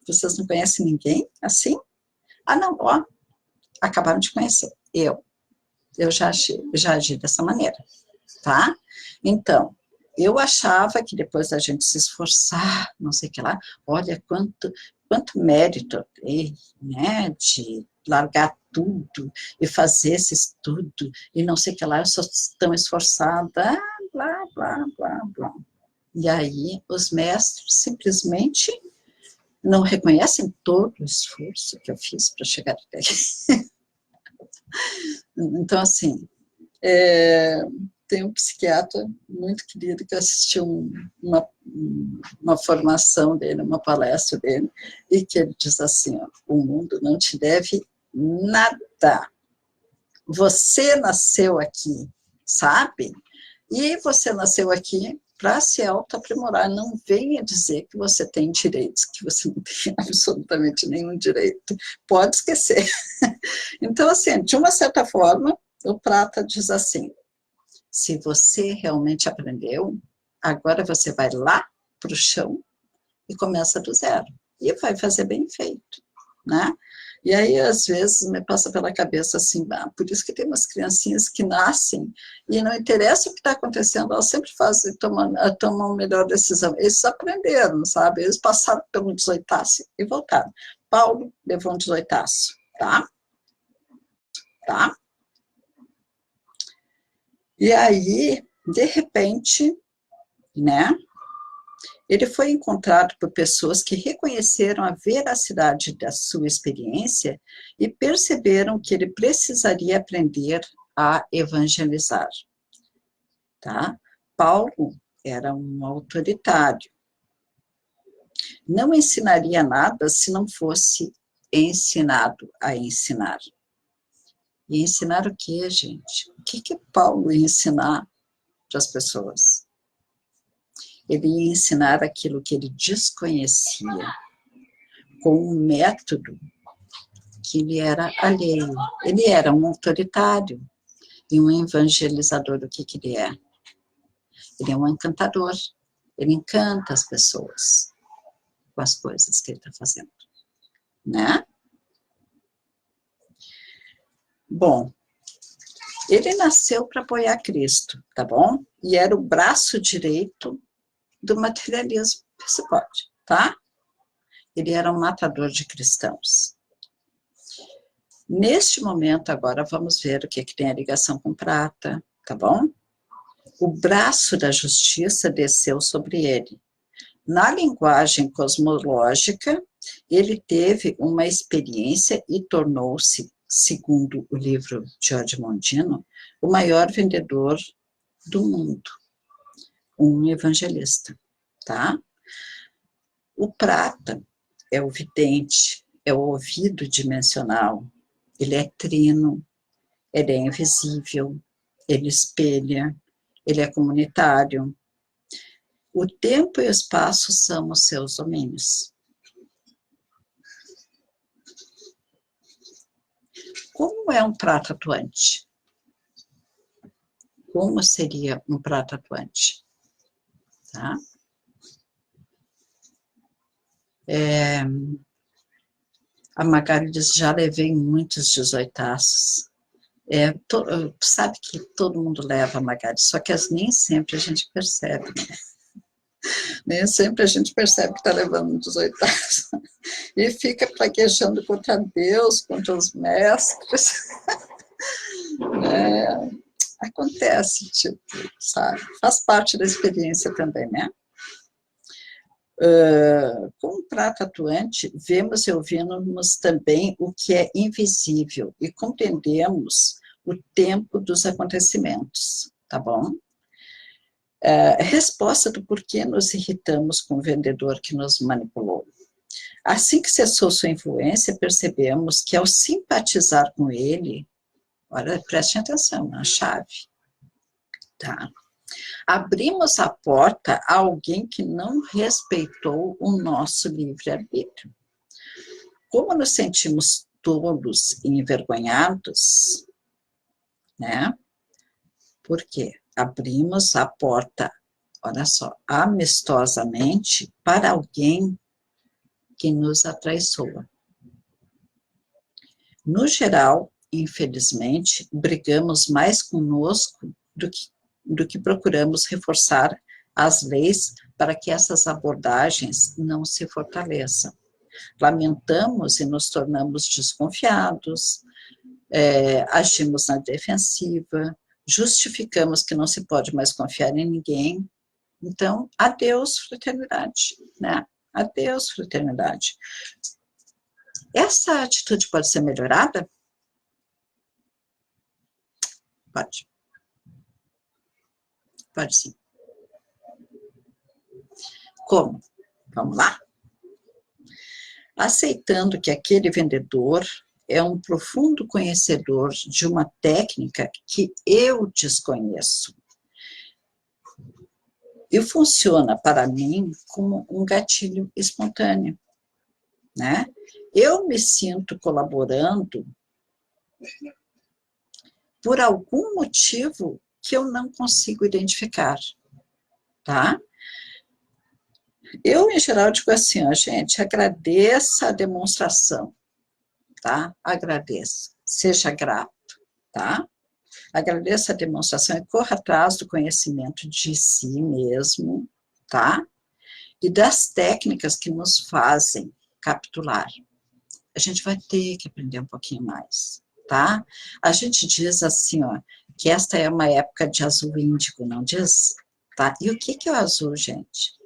Vocês não conhecem ninguém assim? Ah, não, ó, acabaram de conhecer. Eu já agi dessa maneira, tá? Então, eu achava que depois da gente se esforçar, não sei o que lá, olha quanto mérito eu dei, né, de largar tudo e fazer esse estudo e não sei o que lá, eu sou tão esforçada, blá, blá, blá, blá. E aí, os mestres simplesmente não reconhecem todo o esforço que eu fiz para chegar até aqui. Então, assim, tem um psiquiatra muito querido que assistiu uma formação dele, uma palestra dele, e que ele diz assim, ó, o mundo não te deve nada. Você nasceu aqui, sabe? E você nasceu aqui para se autoaprimorar. Não venha dizer que você tem direitos, que você não tem absolutamente nenhum direito. Pode esquecer. Então, assim, de uma certa forma, o Prata diz assim, se você realmente aprendeu, agora você vai lá para o chão e começa do zero. E vai fazer bem feito, né? E aí, às vezes, me passa pela cabeça assim, por isso que tem umas criancinhas que nascem e não interessa o que está acontecendo, elas sempre tomam a melhor decisão. Eles aprenderam, sabe? Eles passaram pelo 18º e voltaram. Paulo levou um 18º, tá? Tá? E aí, de repente, né, ele foi encontrado por pessoas que reconheceram a veracidade da sua experiência e perceberam que ele precisaria aprender a evangelizar. Tá? Paulo era um autoritário. Não ensinaria nada se não fosse ensinado a ensinar. E ensinar o quê, gente? O que Paulo ia ensinar para as pessoas? Ele ia ensinar aquilo que ele desconhecia, com um método que lhe era alheio. Ele era um autoritário e um evangelizador. O que ele é? Ele é um encantador. Ele encanta as pessoas com as coisas que ele está fazendo, né? Bom, ele nasceu para apoiar Cristo, tá bom? E era o braço direito do materialismo, se pode, tá? Ele era um matador de cristãos. Neste momento, agora, vamos ver o que tem a ligação com prata, tá bom? O braço da justiça desceu sobre ele. Na linguagem cosmológica, ele teve uma experiência e tornou-se, segundo o livro George Mondino, o maior vendedor do mundo, um evangelista, tá? O prata é o vidente, é o ouvido dimensional, ele é trino, ele é invisível, ele espelha, ele é comunitário. O tempo e o espaço são os seus domínios. Como é um prata atuante? Como seria um prata atuante? Tá? A Magali diz, já levei muitos 18º. Sabe que todo mundo leva, Magali, só que nem sempre a gente percebe, né? Nem sempre a gente percebe que está levando 18 anos. E fica praguejando contra Deus, contra os mestres. Acontece, tipo, sabe? Faz parte da experiência também, né? Com o prato atuante, vemos e ouvimos também o que é invisível e compreendemos o tempo dos acontecimentos, tá bom? Resposta do porquê nos irritamos com o vendedor que nos manipulou. Assim que cessou sua influência, percebemos que ao simpatizar com ele, olha, preste atenção na chave, tá? Abrimos a porta a alguém que não respeitou o nosso livre-arbítrio. Como nos sentimos tolos e envergonhados, né? Por quê? Abrimos a porta, olha só, amistosamente para alguém que nos atraiçoa. No geral, infelizmente, brigamos mais conosco do que procuramos reforçar as leis para que essas abordagens não se fortaleçam. Lamentamos e nos tornamos desconfiados, agimos na defensiva, justificamos que não se pode mais confiar em ninguém. Então, adeus fraternidade, né? Adeus fraternidade. Essa atitude pode ser melhorada? Pode. Pode sim. Como? Vamos lá? Aceitando que aquele vendedor é um profundo conhecedor de uma técnica que eu desconheço. E funciona para mim como um gatilho espontâneo, né? Eu me sinto colaborando por algum motivo que eu não consigo identificar, tá? Eu, em geral, digo assim, ó, gente, agradeça a demonstração, tá? Agradeça, seja grato, tá? Agradeça a demonstração e corra atrás do conhecimento de si mesmo, tá? E das técnicas que nos fazem capitular. A gente vai ter que aprender um pouquinho mais, tá? A gente diz assim, ó, que esta é uma época de azul índigo, não diz? Tá? E o que é o azul, gente?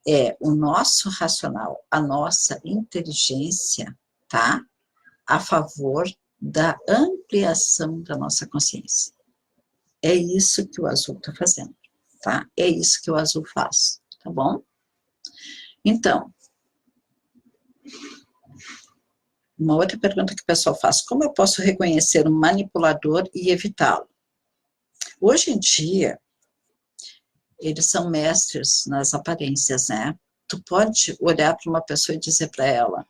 É o nosso racional, a nossa inteligência, tá? A favor da ampliação da nossa consciência. É isso que o azul está fazendo, tá? É isso que o azul faz, tá bom? Então, uma outra pergunta que o pessoal faz, como eu posso reconhecer um manipulador e evitá-lo? Hoje em dia, eles são mestres nas aparências, né? Tu pode olhar para uma pessoa e dizer para ela,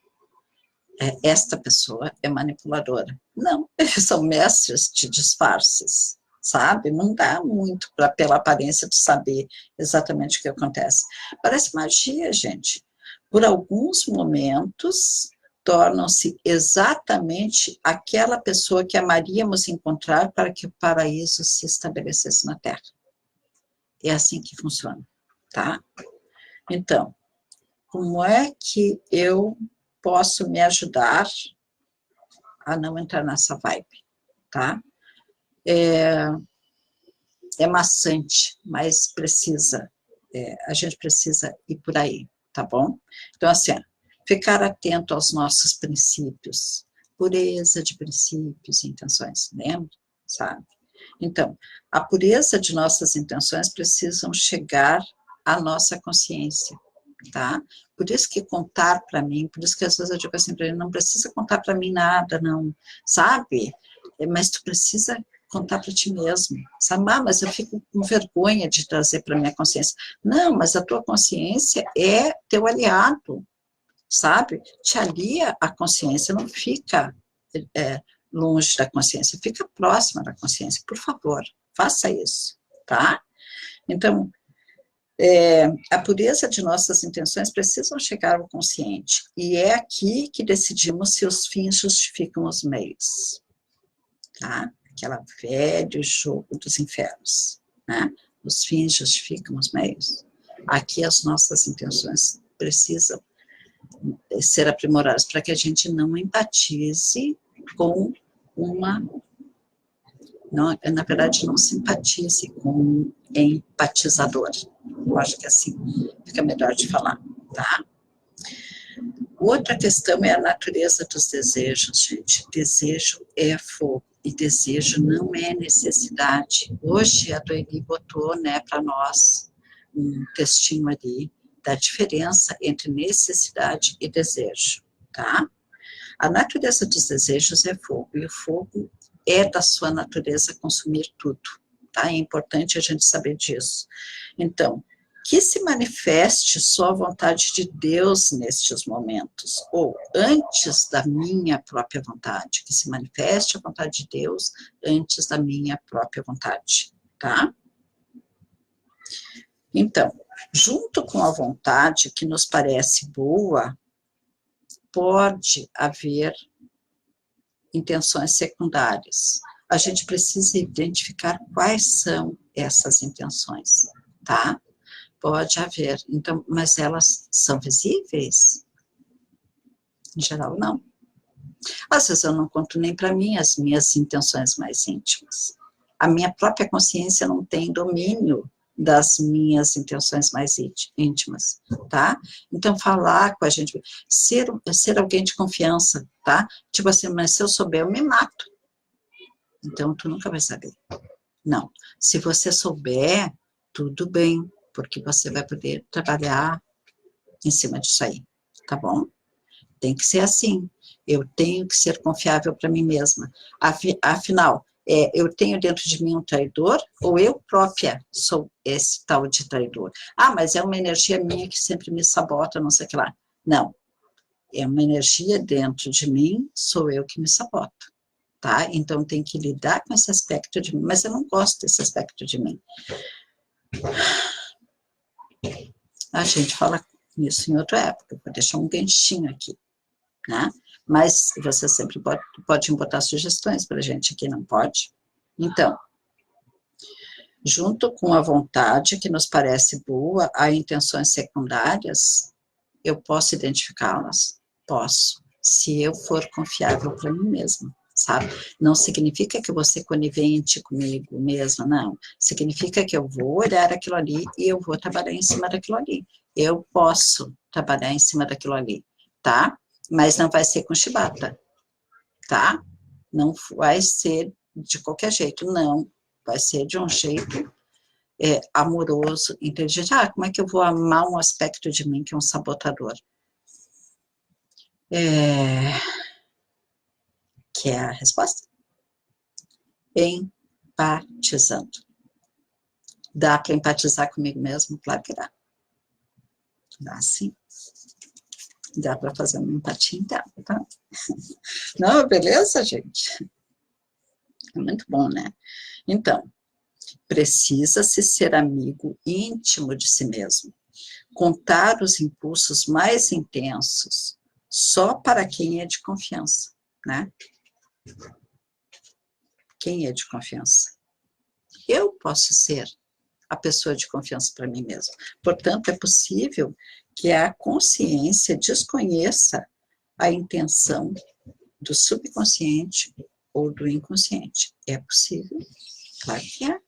esta pessoa é manipuladora. Não, eles são mestres de disfarces, sabe? Não dá muito pela aparência de saber exatamente o que acontece. Parece magia, gente. Por alguns momentos, tornam-se exatamente aquela pessoa que amaríamos encontrar para que o paraíso se estabelecesse na Terra. É assim que funciona, tá? Então, como é que eu posso me ajudar a não entrar nessa vibe, tá? É maçante, mas a gente precisa ir por aí, tá bom? Então, assim, ficar atento aos nossos princípios, pureza de princípios e intenções, lembra? Sabe? Então, a pureza de nossas intenções precisam chegar à nossa consciência, tá? Por isso que contar para mim, por isso que às vezes eu digo assim para ele, não precisa contar para mim nada, não, sabe? Mas tu precisa contar para ti mesmo, sabe? Mas eu fico com vergonha de trazer para minha consciência. Não, mas a tua consciência é teu aliado, sabe? Te alia a consciência, não fica longe da consciência, fica próxima da consciência, por favor, faça isso, tá? Então, a pureza de nossas intenções precisam chegar ao consciente, e é aqui que decidimos se os fins justificam os meios, tá? Aquela velho jogo dos infernos, né? Os fins justificam os meios. Aqui as nossas intenções precisam ser aprimoradas para que a gente não empatize com uma... Não, na verdade, não simpatize com um empatizador. Eu acho que assim fica melhor de falar, tá? Outra questão é a natureza dos desejos, gente. Desejo é fogo, e desejo não é necessidade. Hoje a Doeli botou, né, para nós um textinho ali da diferença entre necessidade e desejo, tá? A natureza dos desejos é fogo, e o fogo é da sua natureza consumir tudo, tá? É importante a gente saber disso. Então, que se manifeste só a vontade de Deus nestes momentos, ou antes da minha própria vontade, que se manifeste a vontade de Deus antes da minha própria vontade, tá? Então, junto com a vontade que nos parece boa, pode haver intenções secundárias. A gente precisa identificar quais são essas intenções, tá? Pode haver, então, mas elas são visíveis? Em geral, não. Às vezes eu não conto nem para mim as minhas intenções mais íntimas. A minha própria consciência não tem domínio das minhas intenções mais íntimas, tá? Então, falar com a gente, ser alguém de confiança, tá? Tipo assim, mas se eu souber, eu me mato. Então, tu nunca vai saber. Não. Se você souber, tudo bem, porque você vai poder trabalhar em cima disso aí, tá bom? Tem que ser assim. Eu tenho que ser confiável para mim mesma. Afinal, eu tenho dentro de mim um traidor, ou eu própria sou esse tal de traidor? Ah, mas é uma energia minha que sempre me sabota, não sei o que lá. Não. É uma energia dentro de mim, sou eu que me saboto, tá? Então, tem que lidar com esse aspecto de mim, mas eu não gosto desse aspecto de mim. A gente fala nisso em outra época, vou deixar um ganchinho aqui, né? Mas você sempre pode botar sugestões para a gente aqui, não pode? Então, junto com a vontade que nos parece boa, há intenções secundárias, eu posso identificá-las? Posso, se eu for confiável para mim mesma, sabe? Não significa que eu vou ser conivente comigo mesma, não. Significa que eu vou olhar aquilo ali e eu vou trabalhar em cima daquilo ali. Eu posso trabalhar em cima daquilo ali, tá? Mas não vai ser com chibata, tá? Não vai ser de qualquer jeito, não. Vai ser de um jeito amoroso, inteligente. Ah, como é que eu vou amar um aspecto de mim que é um sabotador? Que é a resposta? Empatizando. Dá para empatizar comigo mesmo? Claro que dá. Dá sim. Dá para fazer uma empatia interna, tá? Não, beleza, gente? É muito bom, né? Então, precisa-se ser amigo íntimo de si mesmo. Contar os impulsos mais intensos só para quem é de confiança, né? Quem é de confiança? Eu posso ser a pessoa de confiança para mim mesma. Portanto, é possível que a consciência desconheça a intenção do subconsciente ou do inconsciente. É possível? Claro que é.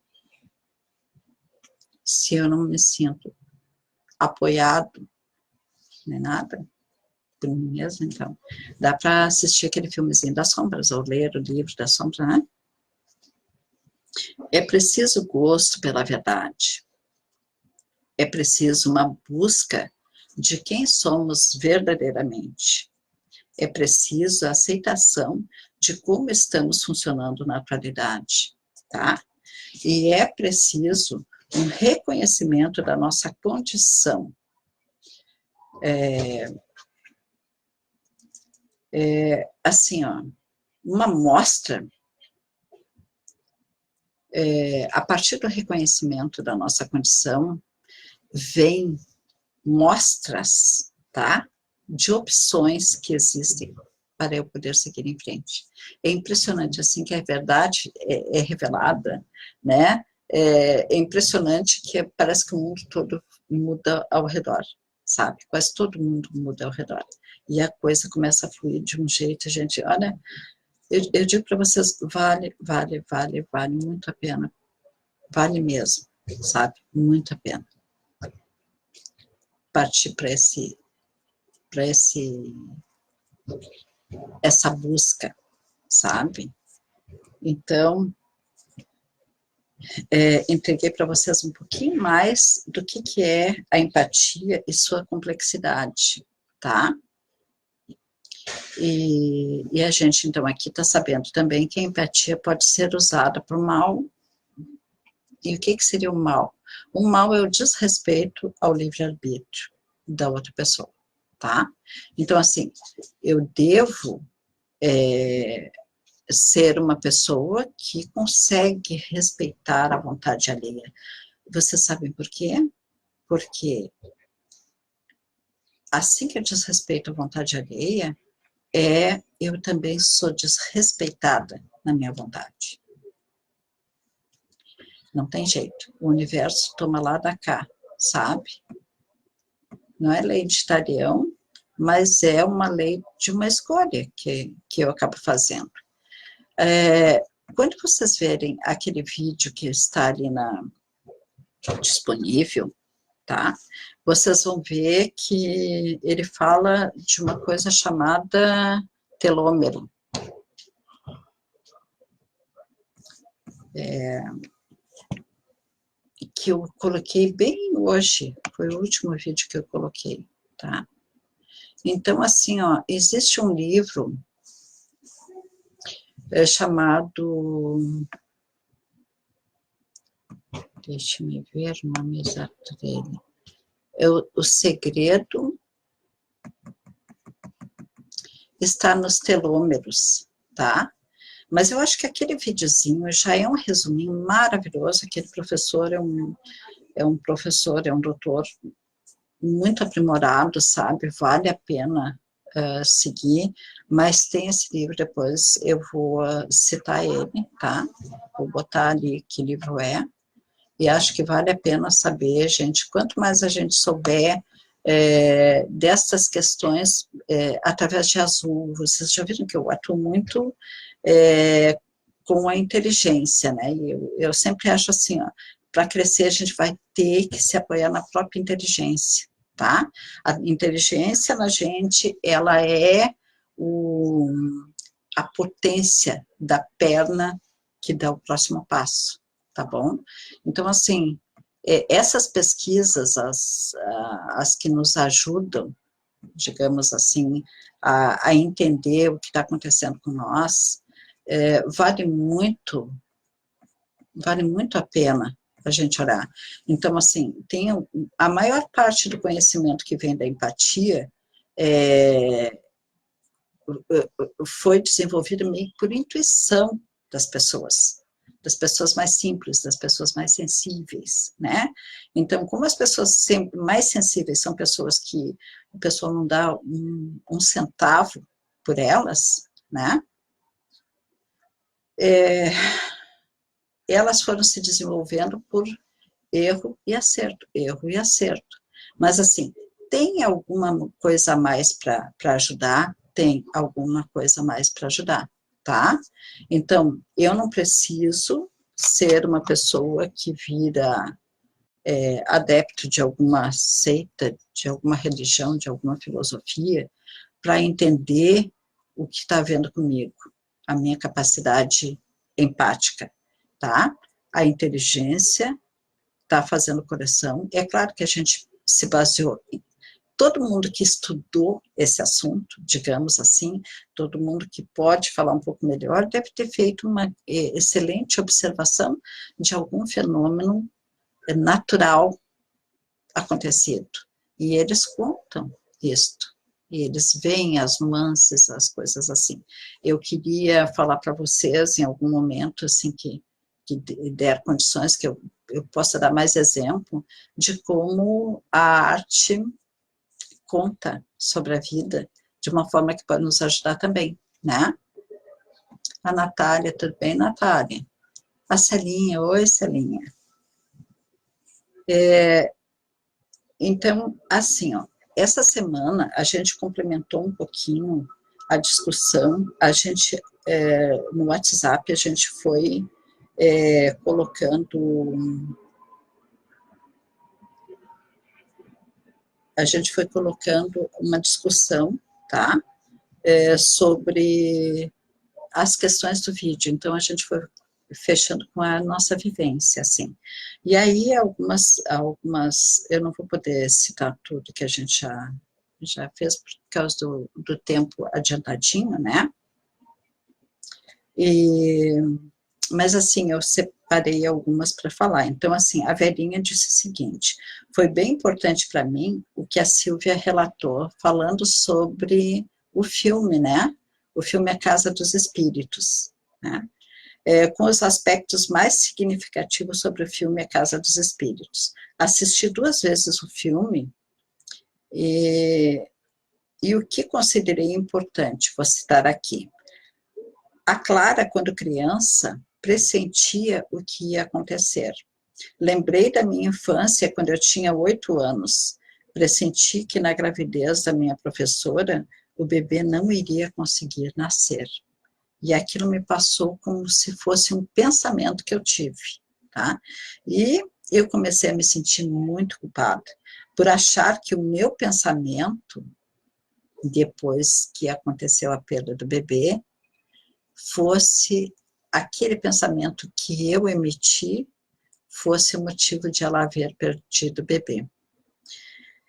Se eu não me sinto apoiado, nem nada, por mim mesmo, então, dá para assistir aquele filmezinho das sombras, ou ler o livro das sombras, né? É preciso gosto pela verdade. É preciso uma busca de quem somos verdadeiramente. É preciso a aceitação de como estamos funcionando na atualidade, tá? E é preciso um reconhecimento da nossa condição. Assim, ó, uma mostra, a partir do reconhecimento da nossa condição, vem mostras, tá? De opções que existem para eu poder seguir em frente. É impressionante, assim, que a verdade é revelada, né? É impressionante que parece que o mundo todo muda ao redor, sabe? Quase todo mundo muda ao redor. E a coisa começa a fluir de um jeito, gente, olha, eu digo para vocês, vale muito a pena. Vale mesmo, sabe? Muito a pena. Partir para essa busca, sabe? Então, entreguei para vocês um pouquinho mais do que é a empatia e sua complexidade, tá? E a gente, então, aqui está sabendo também que a empatia pode ser usada para o mal. E o que seria o mal? O mal é o desrespeito ao livre-arbítrio da outra pessoa, tá? Então, assim, eu devo ser uma pessoa que consegue respeitar a vontade alheia. Vocês sabem por quê? Porque assim que eu desrespeito a vontade alheia, eu também sou desrespeitada na minha vontade. Não tem jeito. O universo toma lá da cá, sabe? Não é lei de Talião, mas é uma lei de uma escolha que eu acabo fazendo. Quando vocês verem aquele vídeo que está ali disponível, tá? Vocês vão ver que ele fala de uma coisa chamada telômero. Que eu coloquei bem hoje, foi o último vídeo que eu coloquei, tá? Então, assim, ó, existe um livro chamado, deixa-me ver o nome exato dele, O Segredo está nos telômeros, tá? Mas eu acho que aquele videozinho já é um resuminho maravilhoso. Aquele professor é um professor, é um doutor muito aprimorado, sabe? Vale a pena seguir, mas tem esse livro, depois eu vou citar ele, tá? Vou botar ali que livro é, e acho que vale a pena saber, gente, quanto mais a gente souber dessas questões, através de Azul, vocês já viram que eu atuo muito com a inteligência, né? E eu sempre acho assim, ó, para crescer a gente vai ter que se apoiar na própria inteligência, tá? A inteligência na gente, ela é a potência da perna que dá o próximo passo, tá bom? Então, assim, essas pesquisas, as que nos ajudam, digamos assim, a entender o que está acontecendo com nós, vale muito a pena a gente orar. Então, assim, a maior parte do conhecimento que vem da empatia foi desenvolvido meio por intuição das pessoas mais simples, das pessoas mais sensíveis, né? Então, como as pessoas mais sensíveis são pessoas que a pessoa não dá um centavo por elas, né? Elas foram se desenvolvendo por erro e acerto. Mas, assim, tem alguma coisa a mais para ajudar? Tem alguma coisa a mais para ajudar, tá? Então, eu não preciso ser uma pessoa que vira adepto de alguma seita, de alguma religião, de alguma filosofia, para entender o que está havendo comigo, a minha capacidade empática, tá? A inteligência está fazendo correção. É claro que a gente se baseou em todo mundo que estudou esse assunto, digamos assim, todo mundo que pode falar um pouco melhor, deve ter feito uma excelente observação de algum fenômeno natural acontecido. E eles contam isto. E eles veem as nuances, as coisas assim. Eu queria falar para vocês, em algum momento, assim, que der condições, que eu possa dar mais exemplo, de como a arte conta sobre a vida de uma forma que pode nos ajudar também, né? A Natália, tudo bem, Natália? A Celinha, oi Celinha. Então, assim, ó, essa semana a gente complementou um pouquinho a discussão, a gente, no WhatsApp, a gente foi colocando uma discussão, tá? Sobre as questões do vídeo. Então, a gente foi fechando com a nossa vivência, assim. E aí, algumas eu não vou poder citar tudo que a gente já fez por causa do tempo adiantadinho, né? Mas, assim, eu separei algumas para falar. Então, assim, a velhinha disse o seguinte: foi bem importante para mim o que a Silvia relatou, falando sobre o filme, né? O filme A Casa dos Espíritos, né? Com os aspectos mais significativos sobre o filme A Casa dos Espíritos. Assisti 2 vezes o filme e o que considerei importante, vou citar aqui. A Clara, quando criança, pressentia o que ia acontecer. Lembrei da minha infância, quando eu tinha 8 anos. Pressenti que na gravidez da minha professora, o bebê não iria conseguir nascer. E aquilo me passou como se fosse um pensamento que eu tive, tá? E eu comecei a me sentir muito culpada por achar que o meu pensamento, depois que aconteceu a perda do bebê, fosse aquele pensamento que eu emiti, fosse o motivo de ela haver perdido o bebê.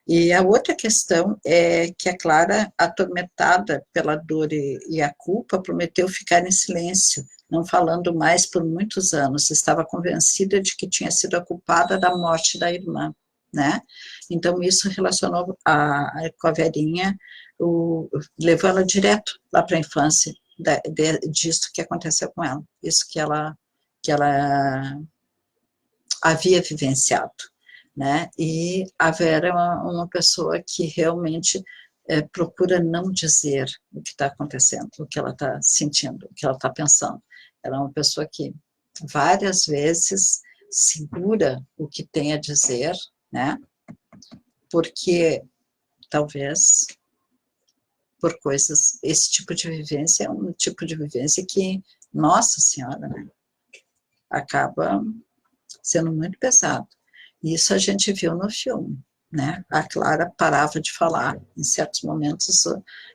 E a outra questão é que a Clara, atormentada pela dor e a culpa, prometeu ficar em silêncio, não falando mais por muitos anos. Estava convencida de que tinha sido a culpada da morte da irmã, né? Então, isso relacionou com a velhinha, levou ela direto lá para a infância, disso que aconteceu com ela, isso que ela havia vivenciado, né? E a Vera é uma pessoa que realmente procura não dizer o que está acontecendo, o que ela está sentindo, o que ela está pensando. Ela é uma pessoa que várias vezes segura o que tem a dizer, né? Porque talvez por coisas, esse tipo de vivência é um tipo de vivência que, nossa senhora, né? Acaba sendo muito pesado. Isso a gente viu no filme, né? A Clara parava de falar, em certos momentos,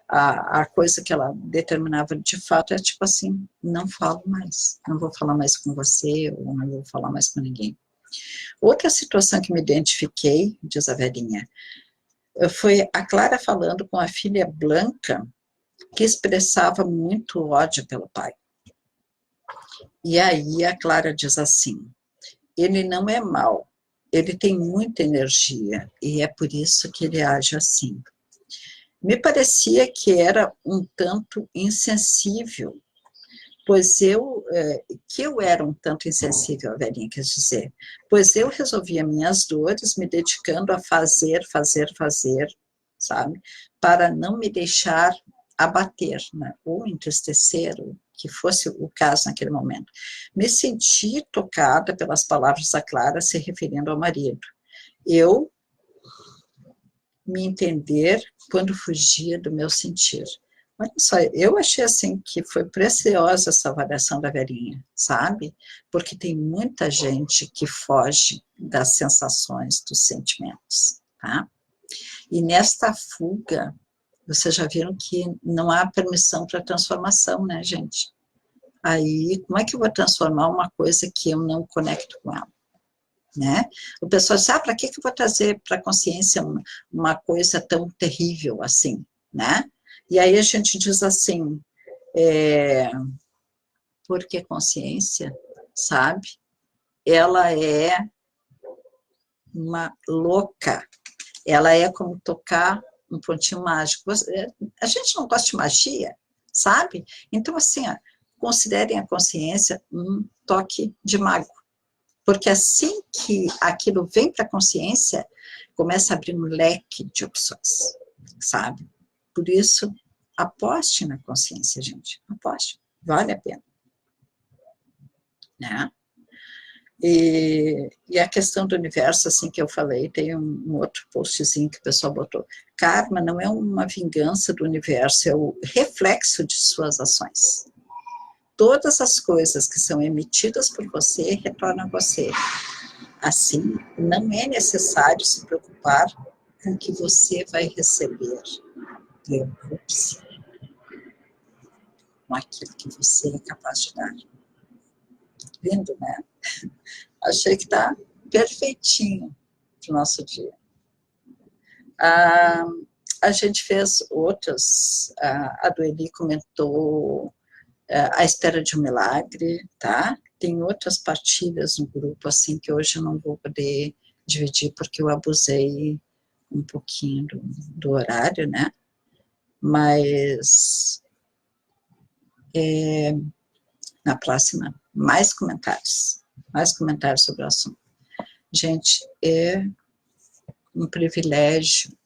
a coisa que ela determinava de fato é tipo assim, não falo mais, não vou falar mais com você, ou não vou falar mais com ninguém. Outra situação que me identifiquei, diz a velhinha, foi a Clara falando com a filha Blanca, que expressava muito ódio pelo pai. E aí a Clara diz assim: ele não é mau, ele tem muita energia e é por isso que ele age assim. Me parecia que era um tanto insensível, pois que eu era um tanto insensível, a velhinha quis dizer, pois eu resolvia minhas dores me dedicando a fazer, sabe, para não me deixar abater, né, ou entristecer, ou que fosse o caso naquele momento. Me senti tocada pelas palavras da Clara se referindo ao marido. Eu me entender quando fugia do meu sentir. Olha só, eu achei assim que foi preciosa essa avaliação da velhinha, sabe? Porque tem muita gente que foge das sensações, dos sentimentos, tá? E nesta fuga, vocês já viram que não há permissão para transformação, né, gente? Aí, como é que eu vou transformar uma coisa que eu não conecto com ela? Né? O pessoal diz, para que eu vou trazer para a consciência uma coisa tão terrível assim, né? E aí a gente diz assim, porque consciência, sabe? Ela é uma louca, ela é como tocar um pontinho mágico. A gente não gosta de magia, sabe? Então, assim, considerem a consciência um toque de mago. Porque assim que aquilo vem para a consciência, começa a abrir um leque de opções, sabe? Por isso, aposte na consciência, gente. Aposte. Vale a pena. Né? E a questão do universo, assim, que eu falei, tem um outro postzinho que o pessoal botou. Karma não é uma vingança do universo, é o reflexo de suas ações. Todas as coisas que são emitidas por você retornam a você. Assim, não é necessário se preocupar com o que você vai receber. Preocupe-se com aquilo que você é capaz de dar. Lindo, né? Achei que está perfeitinho para o nosso dia. A gente fez outras, a Dueli comentou A Espera de um Milagre, tá? Tem outras partilhas no grupo, assim, que hoje eu não vou poder dividir, porque eu abusei um pouquinho do horário, né? Mas na próxima, mais comentários sobre o assunto. Gente, é um privilégio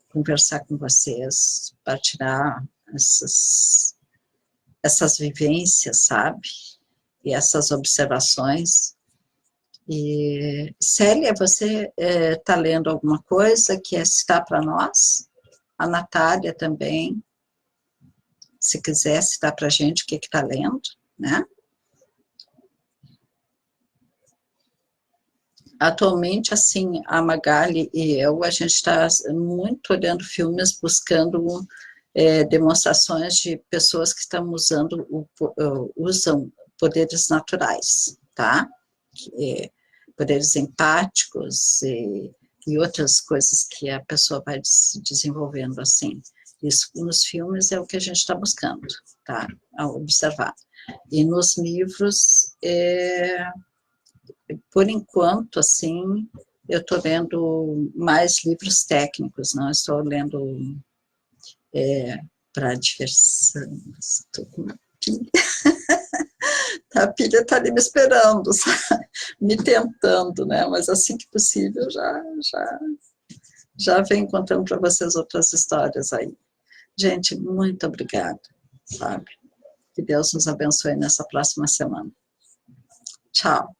conversar com vocês, partilhar essas vivências, sabe? E essas observações. E, Célia, você está lendo alguma coisa que citar para nós? A Natália também, se quiser citar para a gente o que está lendo, né? Atualmente, assim, a Magali e eu, a gente está muito olhando filmes, buscando demonstrações de pessoas que estão usam poderes naturais, tá? Poderes empáticos e outras coisas que a pessoa vai se desenvolvendo, assim. Isso nos filmes é o que a gente está buscando, tá? A observar. E nos livros, por enquanto, assim, eu estou lendo mais livros técnicos, não estou lendo para diversão. Estou com uma pilha. A pilha está ali me esperando, sabe? Me tentando, né? Mas assim que possível, já venho contando para vocês outras histórias aí. Gente, muito obrigada, sabe? Que Deus nos abençoe nessa próxima semana. Tchau.